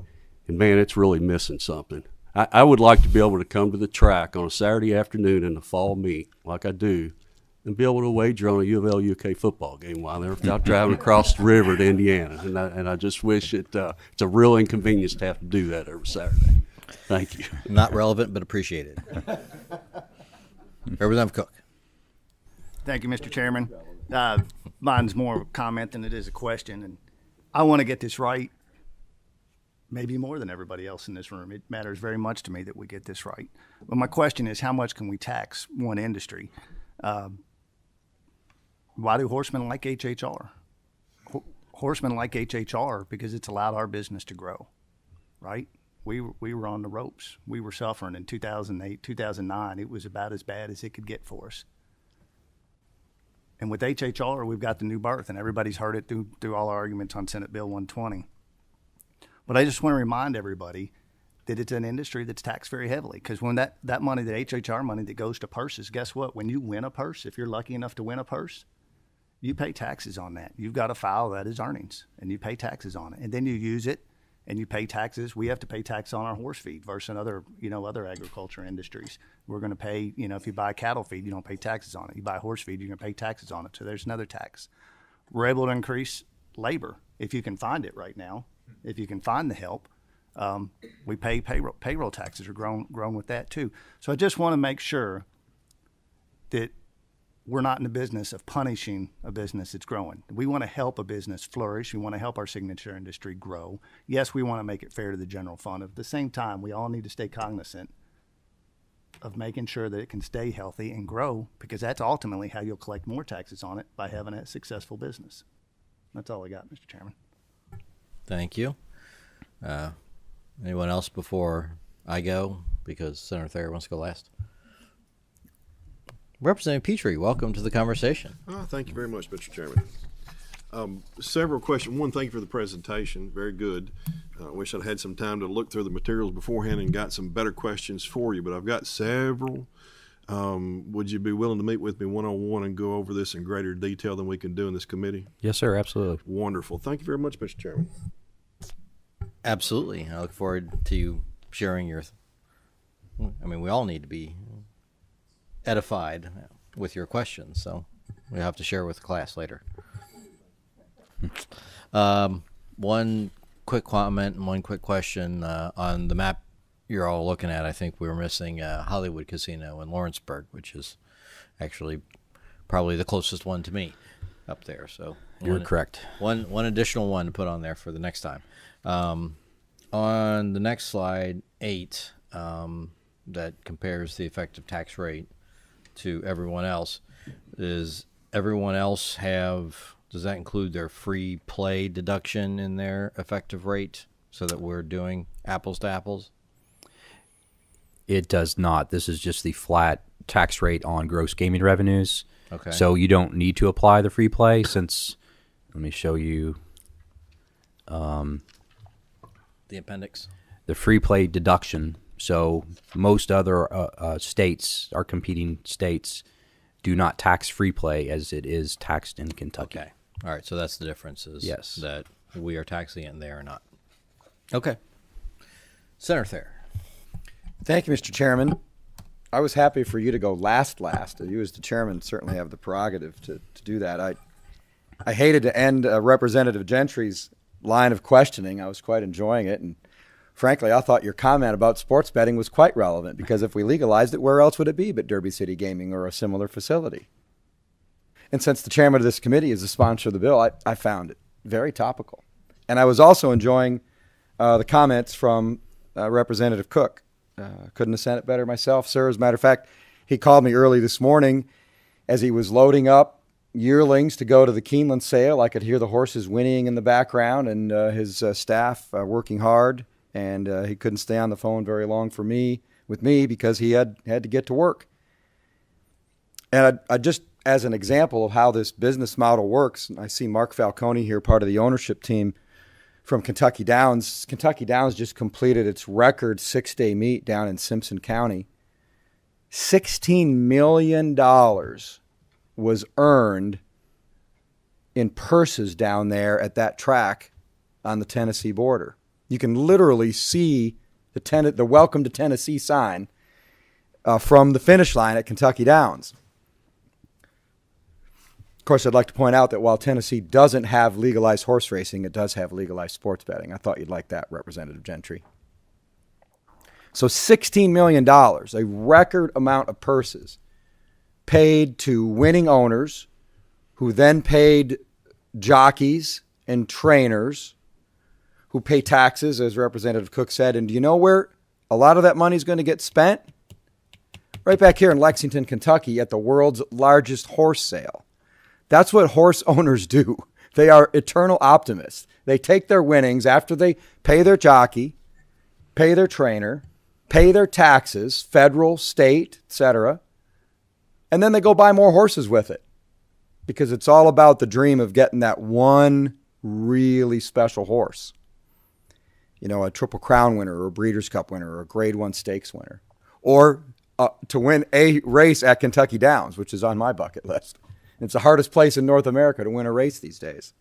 and man, it's really missing something. I would like to be able to come to the track on a Saturday afternoon in the fall meet, like I do, and be able to wager on a U of L UK football game while they're out driving across the river to Indiana. And I just wish it's a real inconvenience to have to do that every Saturday. Thank you. Not relevant, but appreciated. Representative Cook. Thank you, Mr. Chairman. Mine's more of a comment than it is a question, and I want to get this right, maybe more than everybody else in this room. It matters very much to me that we get this right. But my question is, how much can we tax one industry? Why do horsemen like HHR? Horsemen like HHR because it's allowed our business to grow, right? We were on the ropes. We were suffering in 2008, 2009. It was about as bad as it could get for us. And with HHR, we've got the new birth, and everybody's heard it through all our arguments on Senate Bill 120. But I just want to remind everybody that it's an industry that's taxed very heavily, because when that money, that HHR money that goes to purses, guess what? When you win a purse, if you're lucky enough to win a purse, you pay taxes on that. You've got to file that as earnings, and you pay taxes on it. And then you use it, and you pay taxes. We have to pay tax on our horse feed versus other agriculture industries. We're going to pay, if you buy cattle feed, you don't pay taxes on it. You buy horse feed, you're going to pay taxes on it. So there's another tax. We're able to increase labor if you can find it right now. If you can find the help, we pay payroll taxes are grown with that too. So I just want to make sure that we're not in the business of punishing a business that's growing. We want to help a business flourish. We want to help our signature industry grow. Yes, we want to make it fair to the general fund. At the same time, we all need to stay cognizant of making sure that it can stay healthy and grow, because that's ultimately how you'll collect more taxes on it, by having a successful business. That's all I got, Mr. Chairman. Thank you. Anyone else before I go? Because Senator Thayer wants to go last. Representative Petrie, welcome to the conversation. Thank you very much, Mr. Chairman. Several questions. One, thank you for the presentation. Very good. I wish I'd had some time to look through the materials beforehand and got some better questions for you, but I've got several. Would you be willing to meet with me one-on-one and go over this in greater detail than we can do in this committee? Yes, sir. Absolutely. Wonderful. Thank you very much, Mr. Chairman. Absolutely. I look forward to you sharing we all need to be edified with your questions, so we have to share with the class later. One quick comment and one quick question. On the map you're all looking at, I think we were missing Hollywood Casino in Lawrenceburg, which is actually probably the closest one to me up there. So you're correct. One additional one to put on there for the next time. On the next slide, 8, that compares the effective tax rate to everyone else. Does everyone else does that include their free play deduction in their effective rate, so that we're doing apples to apples? It does not. This is just the flat tax rate on gross gaming revenues. Okay. So you don't need to apply the free play, since, let me show you the appendix. The free play deduction. So most other states, our competing states, do not tax free play as it is taxed in Kentucky. Okay. All right. So that's the difference, is yes, that we are taxing it and they are not. Okay. Senator Thayer. Thank you, Mr. Chairman. I was happy for you to go last. You as the chairman certainly have the prerogative to do that. I hated to end Representative Gentry's line of questioning. I was quite enjoying it, and frankly, I thought your comment about sports betting was quite relevant, because if we legalized it, where else would it be but Derby City Gaming or a similar facility? And since the chairman of this committee is the sponsor of the bill, I found it very topical. And I was also enjoying the comments from Representative Cook. Couldn't have said it better myself, sir. As a matter of fact, he called me early this morning as he was loading up yearlings to go to the Keeneland sale. I could hear the horses whinnying in the background, and his staff working hard. And he couldn't stay on the phone very long with me because he had to get to work. And I just, as an example of how this business model works, I see Mark Falcone here, part of the ownership team from Kentucky Downs. Kentucky Downs just completed its record 6-day meet down in Simpson County. $16 million was earned in purses down there at that track on the Tennessee border. You can literally see the Welcome to Tennessee sign from the finish line at Kentucky Downs. Of course, I'd like to point out that while Tennessee doesn't have legalized horse racing, it does have legalized sports betting. I thought you'd like that, Representative Gentry. So $16 million, a record amount of purses, paid to winning owners who then paid jockeys and trainers who pay taxes, as Representative Cook said. And do you know where a lot of that money is going to get spent? Right back here in Lexington, Kentucky, at the world's largest horse sale. That's what horse owners do. They are eternal optimists. They take their winnings after they pay their jockey, pay their trainer, pay their taxes, federal, state, etc., and then they go buy more horses with it, because it's all about the dream of getting that one really special horse. You know, a Triple Crown winner or a Breeders' Cup winner or a Grade 1 Stakes winner. Or to win a race at Kentucky Downs, which is on my bucket list. It's the hardest place in North America to win a race these days.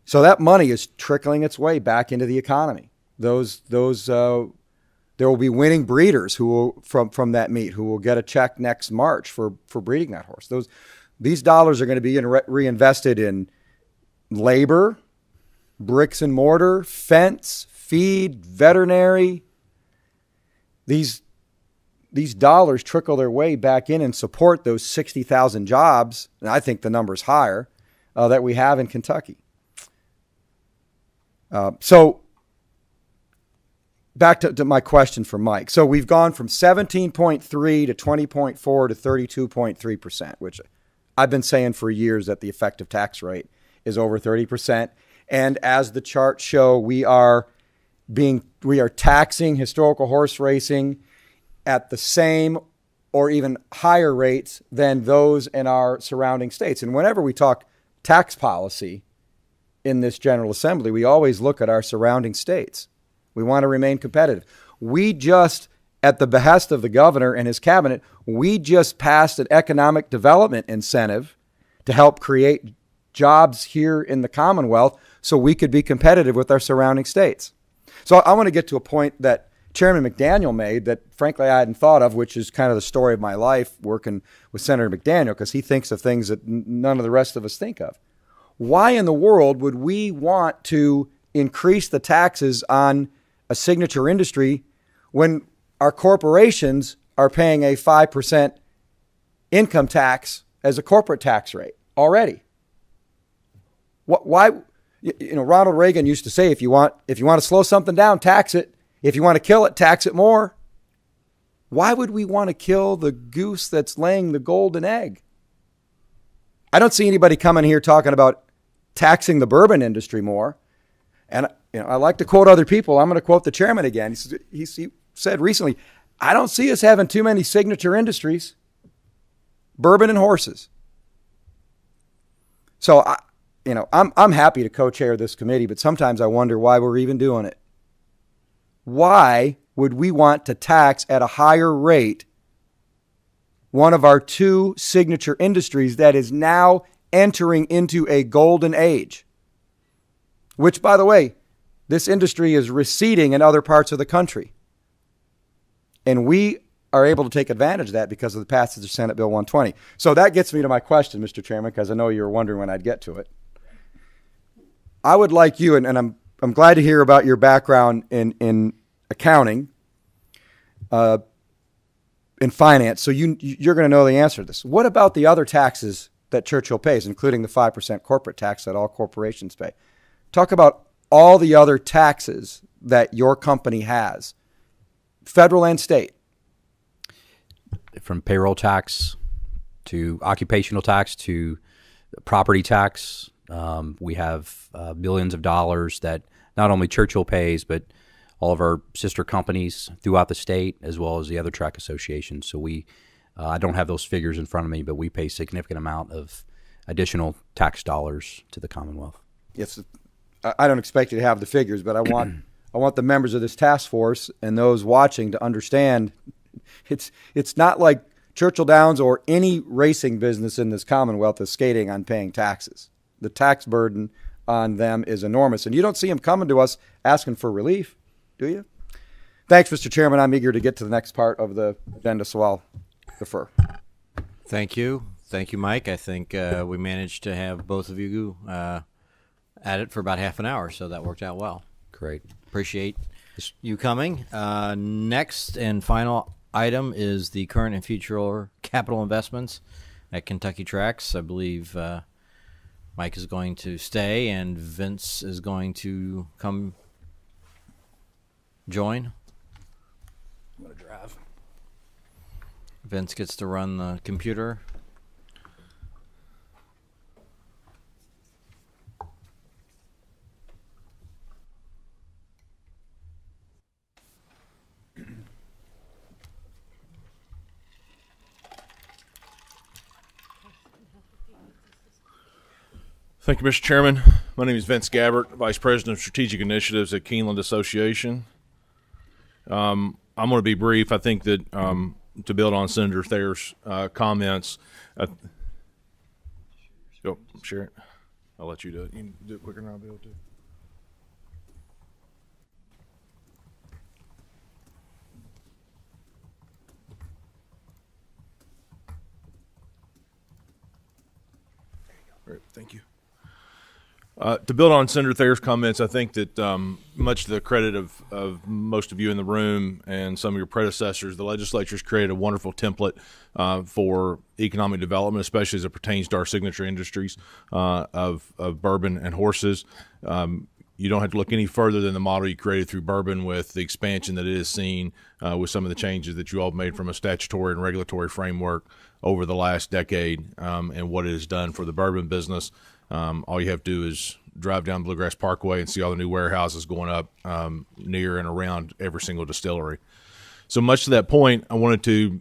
So that money is trickling its way back into the economy. There will be winning breeders who will, from that meet, who will get a check next March for breeding that horse. These dollars are going to be reinvested in labor, bricks and mortar, fence, feed, veterinary. These dollars trickle their way back in and support those 60,000 jobs, and I think the number's higher, that we have in Kentucky. So back to my question for Mike. So we've gone from 17.3 to 20.4 to 32.3%, which I've been saying for years that the effective tax rate is over 30%. And as the charts show, we are taxing historical horse racing at the same or even higher rates than those in our surrounding states. And whenever we talk tax policy in this General Assembly, we always look at our surrounding states. We want to remain competitive. We just, at the behest of the governor and his cabinet, we just passed an economic development incentive to help create jobs here in the Commonwealth so we could be competitive with our surrounding states. So I want to get to a point that Chairman McDaniel made that, frankly, I hadn't thought of, which is kind of the story of my life working with Senator McDaniel, because he thinks of things that none of the rest of us think of. Why in the world would we want to increase the taxes on a signature industry when our corporations are paying a 5% income tax as a corporate tax rate already? Why? You know, Ronald Reagan used to say, if you want to slow something down, tax it. If you want to kill it, tax it more. Why would we want to kill the goose that's laying the golden egg? I don't see anybody coming here talking about taxing the bourbon industry more. And I like to quote other people. I'm going to quote the chairman again. He said recently, I don't see us having too many signature industries, bourbon and horses. So I'm happy to co-chair this committee, but sometimes I wonder why we're even doing it. Why would we want to tax at a higher rate one of our two signature industries that is now entering into a golden age? Which, by the way, this industry is receding in other parts of the country. And we are able to take advantage of that because of the passage of Senate Bill 120. So that gets me to my question, Mr. Chairman, because I know you were wondering when I'd get to it. I would like you, and I'm glad to hear about your background in accounting, in finance, so you're going to know the answer to this. What about the other taxes that Churchill pays, including the 5% corporate tax that all corporations pay? Talk about all the other taxes that your company has, federal and state. From payroll tax to occupational tax to property tax. We have billions of dollars that not only Churchill pays, but all of our sister companies throughout the state, as well as the other track associations. So I don't have those figures in front of me, but we pay a significant amount of additional tax dollars to the Commonwealth. Yes, I don't expect you to have the figures, but I want the members of this task force and those watching to understand it's not like Churchill Downs or any racing business in this Commonwealth is skating on paying taxes. The tax burden on them is enormous, and you don't see them coming to us asking for relief, do you? Thanks, Mr. Chairman. I'm eager to get to the next part of the agenda, so I'll defer. Thank you. Thank you, Mike. I think we managed to have both of you at it for about half an hour, so that worked out well. Great. Appreciate you coming. Next and final item is the current and future capital investments at Kentucky Tracks. I believe Mike is going to stay and Vince is going to come join. I'm going to drive. Vince gets to run the computer. Thank you, Mr. Chairman. My name is Vince Gabbert, Vice President of Strategic Initiatives at Keeneland Association. I'm going to be brief. I think that to build on Senator Thayer's comments, share it. I'll let you do it. You can do it quicker than I'll be able to. All right, thank you. To build on Senator Thayer's comments, I think that much to the credit of most of you in the room and some of your predecessors, the legislature's created a wonderful template for economic development, especially as it pertains to our signature industries of bourbon and horses. You don't have to look any further than the model you created through bourbon with the expansion that it has seen with some of the changes that you all made from a statutory and regulatory framework over the last decade and what it has done for the bourbon business. All you have to do is drive down Bluegrass Parkway and see all the new warehouses going up near and around every single distillery. So much to that point, I wanted to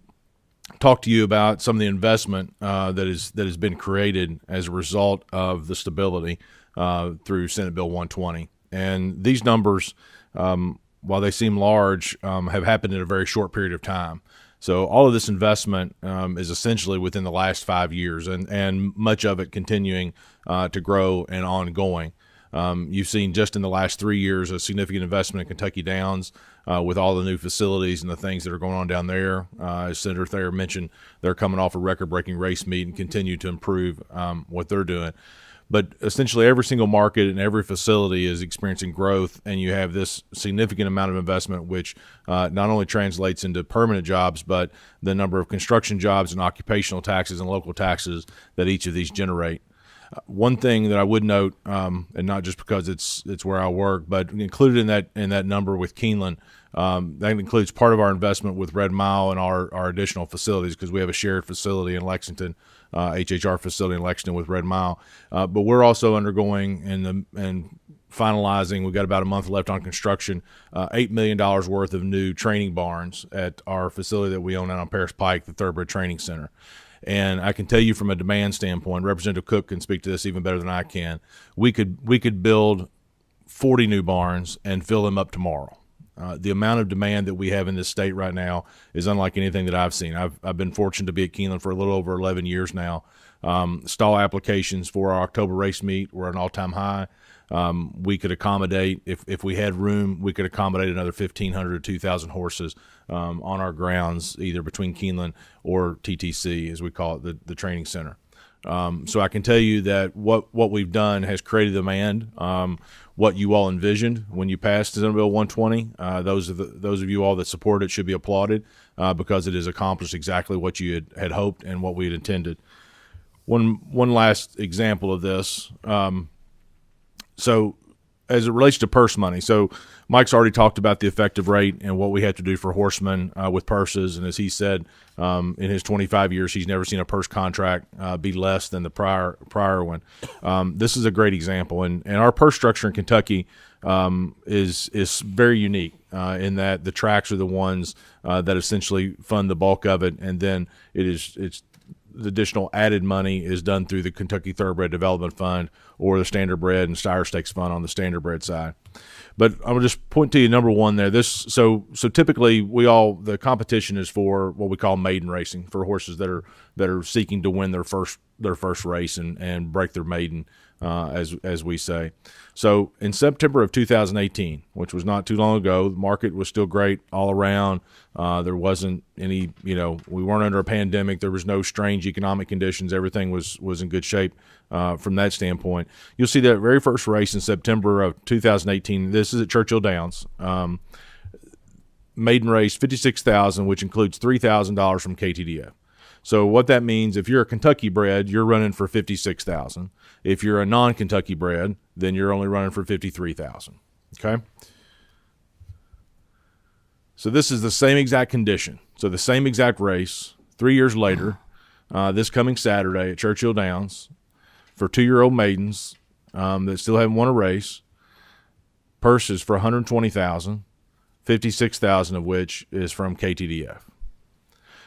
talk to you about some of the investment that has been created as a result of the stability through Senate Bill 120. And these numbers, while they seem large, have happened in a very short period of time. So all of this investment is essentially within the last 5 years, and much of it continuing to grow and ongoing. You've seen just in the last 3 years a significant investment in Kentucky Downs with all the new facilities and the things that are going on down there. As Senator Thayer mentioned, they're coming off a record-breaking race meet and continue to improve what they're doing. But essentially every single market and every facility is experiencing growth, and you have this significant amount of investment, which not only translates into permanent jobs, but the number of construction jobs and occupational taxes and local taxes that each of these generate. One thing that I would note, and not just because it's where I work, but included in that number with Keeneland, that includes part of our investment with Red Mile and our additional facilities, because we have a shared facility in Lexington, HHR facility in Lexington with Red Mile. But we're also undergoing and finalizing, we've got about a month left on construction, $8 million worth of new training barns at our facility that we own out on Paris Pike, the Thoroughbred Training Center. And I can tell you from a demand standpoint, Representative Cook can speak to this even better than I can. We could build 40 new barns and fill them up tomorrow. The amount of demand that we have in this state right now is unlike anything that I've seen. I've been fortunate to be at Keeneland for a little over 11 years now. Stall applications for our October race meet were an all-time high. We could accommodate, if we had room, we could accommodate another 1,500 to 2,000 horses on our grounds, either between Keeneland or TTC, as we call it, the training center. So I can tell you that what we've done has created demand. What you all envisioned when you passed Senate Bill 120, those of you all that support it should be applauded because it has accomplished exactly what you had hoped and what we had intended. One last example of this. So as it relates to purse money, so Mike's already talked about the effective rate and what we have to do for horsemen with purses. And as he said, in his 25 years, he's never seen a purse contract be less than the prior one. This is a great example. And our purse structure in Kentucky is very unique in that the tracks are the ones that essentially fund the bulk of it, and then it's the additional added money is done through the Kentucky Thoroughbred Development Fund or the Standardbred and Sire Stakes Fund on the Standardbred side. But I'm gonna just point to you number one there. So typically the competition is for what we call maiden racing, for horses that are seeking to win their first race and break their maiden, as we say. So in September of 2018, which was not too long ago, the market was still great all around. There wasn't any, we weren't under a pandemic. There was no strange economic conditions. Everything was in good shape from that standpoint. You'll see that very first race in September of 2018. This is at Churchill Downs. Maiden race, $56,000, which includes $3,000 from KTDF. So what that means, if you're a Kentucky bred, you're running for $56,000. If you're a non-Kentucky bred, then you're only running for $53,000. Okay. So this is the same exact condition. So the same exact race 3 years later, this coming Saturday at Churchill Downs for 2-year-old maidens that still haven't won a race. Purses for $120,000, $56,000 of which is from KTDF.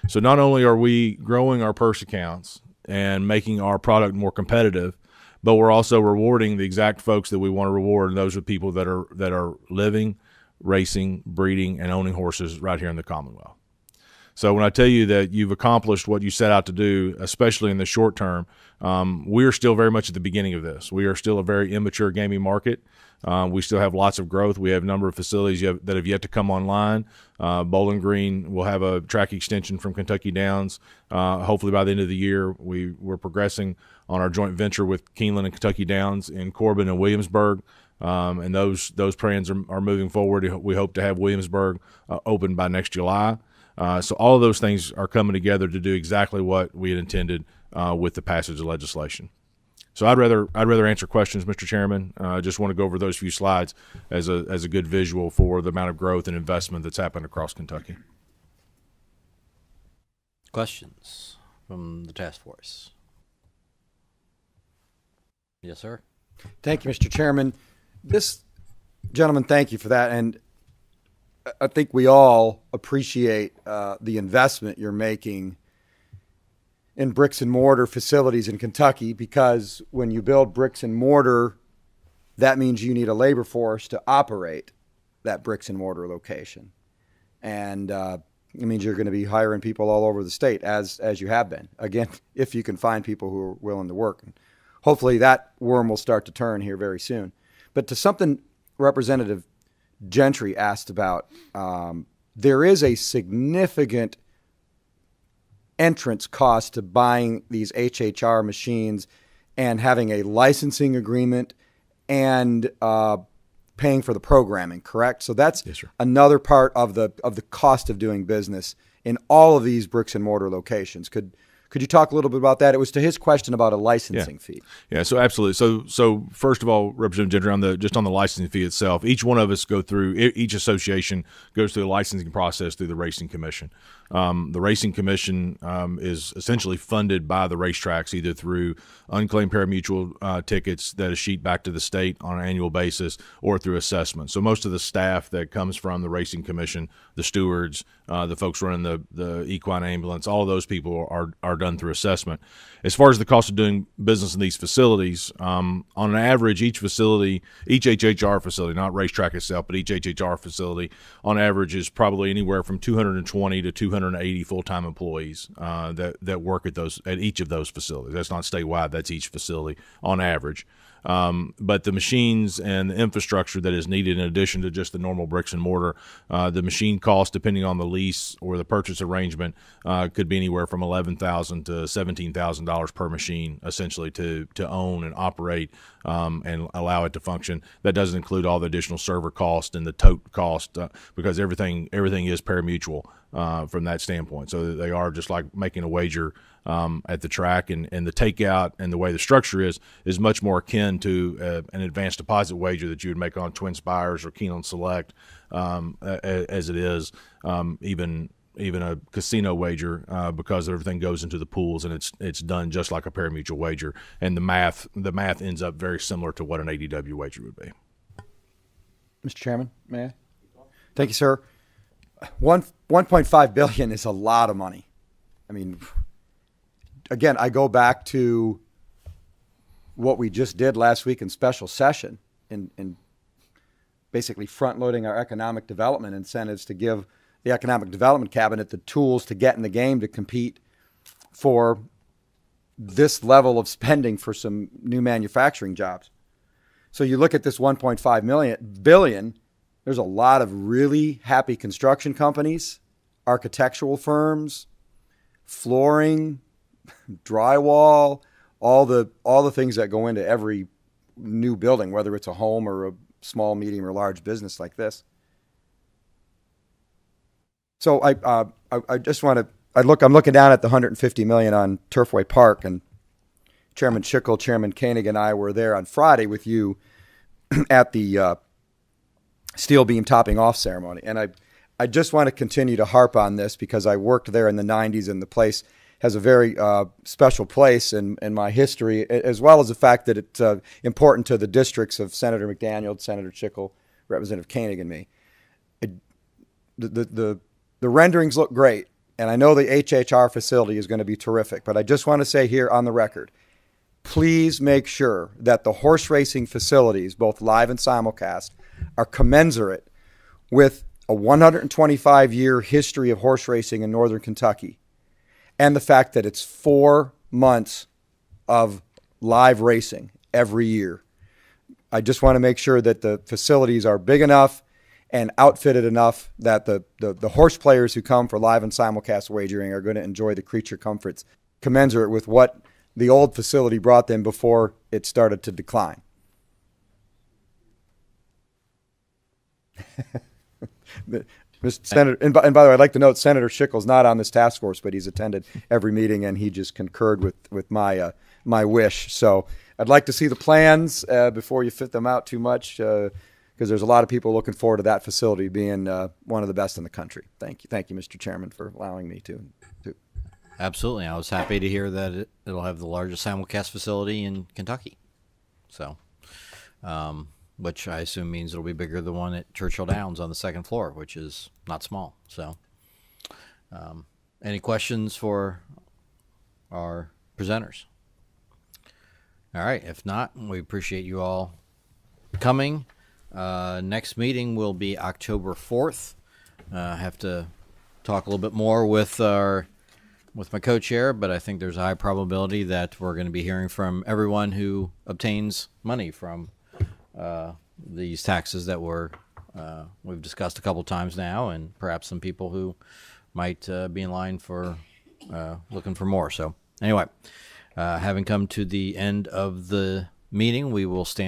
So not only are we growing our purse accounts and making our product more competitive, but we're also rewarding the exact folks that we want to reward, and those are people that are living, racing, breeding, and owning horses right here in the Commonwealth. So when I tell you that you've accomplished what you set out to do, especially in the short term, we're still very much at the beginning of this. We are still a very immature gaming market. We still have lots of growth. We have a number of facilities that have yet to come online. Bowling Green will have a track extension from Kentucky Downs. Hopefully by the end of the year, we're progressing on our joint venture with Keeneland and Kentucky Downs in Corbin and Williamsburg. And those plans are moving forward. We hope to have Williamsburg open by next July. So all of those things are coming together to do exactly what we had intended with the passage of legislation. So I'd rather answer questions, Mr. Chairman. I just want to go over those few slides as a good visual for the amount of growth and investment that's happened across Kentucky. Questions from the task force? Yes, sir. Thank you, Mr. Chairman. Gentlemen, thank you for that. And I think we all appreciate the investment you're making in bricks and mortar facilities in Kentucky, because when you build bricks and mortar, that means you need a labor force to operate that bricks and mortar location. And it means you're going to be hiring people all over the state, as you have been. Again, if you can find people who are willing to work. And hopefully that worm will start to turn here very soon. But to something Representative Gentry asked about, there is a significant entrance cost to buying these HHR machines and having a licensing agreement and paying for the programming, correct? So that's another part of the cost of doing business in all of these bricks and mortar locations. Could you talk a little bit about that? It was to his question about a licensing fee. Yeah, so absolutely. So first of all, Representative Gentry, on the licensing fee itself, each one of us each association goes through the licensing process through the Racing Commission. The Racing Commission is essentially funded by the racetracks, either through unclaimed Pari-Mutuel tickets that is sheet back to the state on an annual basis, or through assessment. So most of the staff that comes from the Racing Commission, the stewards, the folks running the equine ambulance, all of those people are done through assessment. As far as the cost of doing business in these facilities, on an average, each HHR facility, not racetrack itself, but each HHR facility, on average is probably anywhere from 220 to 280 full-time employees that work at each of those facilities. That's not statewide, that's each facility on average. But the machines and the infrastructure that is needed in addition to just the normal bricks and mortar, the machine cost, depending on the lease or the purchase arrangement, could be anywhere from $11,000 to $17,000 per machine, essentially to own and operate and allow it to function. That doesn't include all the additional server cost and the tote cost, because everything is Pari-Mutuel from that standpoint. So they are just like making a wager at the track, and the takeout and the way the structure is much more akin to an advanced deposit wager that you would make on Twin Spires or Keeneland Select, as it is even a casino wager, because everything goes into the pools and it's done just like a pari-mutuel wager, and the math ends up very similar to what an ADW wager would be. Mr. Chairman, may I? Thank you, sir. 1.5 billion is a lot of money. I mean, again, I go back to what we just did last week in special session in basically front-loading our economic development incentives to give the Economic Development Cabinet the tools to get in the game to compete for this level of spending for some new manufacturing jobs. So you look at this 1.5 billion, there's a lot of really happy construction companies, architectural firms, flooring, drywall, all the things that go into every new building, whether it's a home or a small, medium, or large business like this. So I just want to, I'm looking down at the 150 million on Turfway Park, and Chairman Schickel, Chairman Koenig, and I were there on Friday with you at the steel beam topping off ceremony. And I just want to continue to harp on this because I worked there in the 90s, and the place has a very special place in my history, as well as the fact that it's important to the districts of Senator McDaniel, Senator Schickel, Representative Koenig, and me. The renderings look great, and I know the HHR facility is going to be terrific, but I just want to say here on the record, please make sure that the horse racing facilities, both live and simulcast, are commensurate with a 125-year history of horse racing in northern Kentucky, and the fact that it's 4 months of live racing every year. I just want to make sure that the facilities are big enough and outfitted enough that the horse players who come for live and simulcast wagering are going to enjoy the creature comforts commensurate with what the old facility brought them before it started to decline. Mr. Senator, and by the way, I'd like to note Senator Schickel's not on this task force, but he's attended every meeting, and he just concurred with my wish. So I'd like to see the plans before you fit them out too much, because there's a lot of people looking forward to that facility being one of the best in the country. Thank you, Mr. Chairman, for allowing me to. Absolutely. I was happy to hear that it'll have the largest simulcast facility in Kentucky. So, which I assume means it'll be bigger than the one at Churchill Downs on the second floor, which is not small. So, any questions for our presenters? All right. If not, we appreciate you all coming. Next meeting will be October 4th. I have to talk a little bit more with my co-chair, but I think there's a high probability that we're going to be hearing from everyone who obtains money from these taxes that we've discussed a couple times now, and perhaps some people who might be in line for looking for more. So anyway, having come to the end of the meeting, we will stand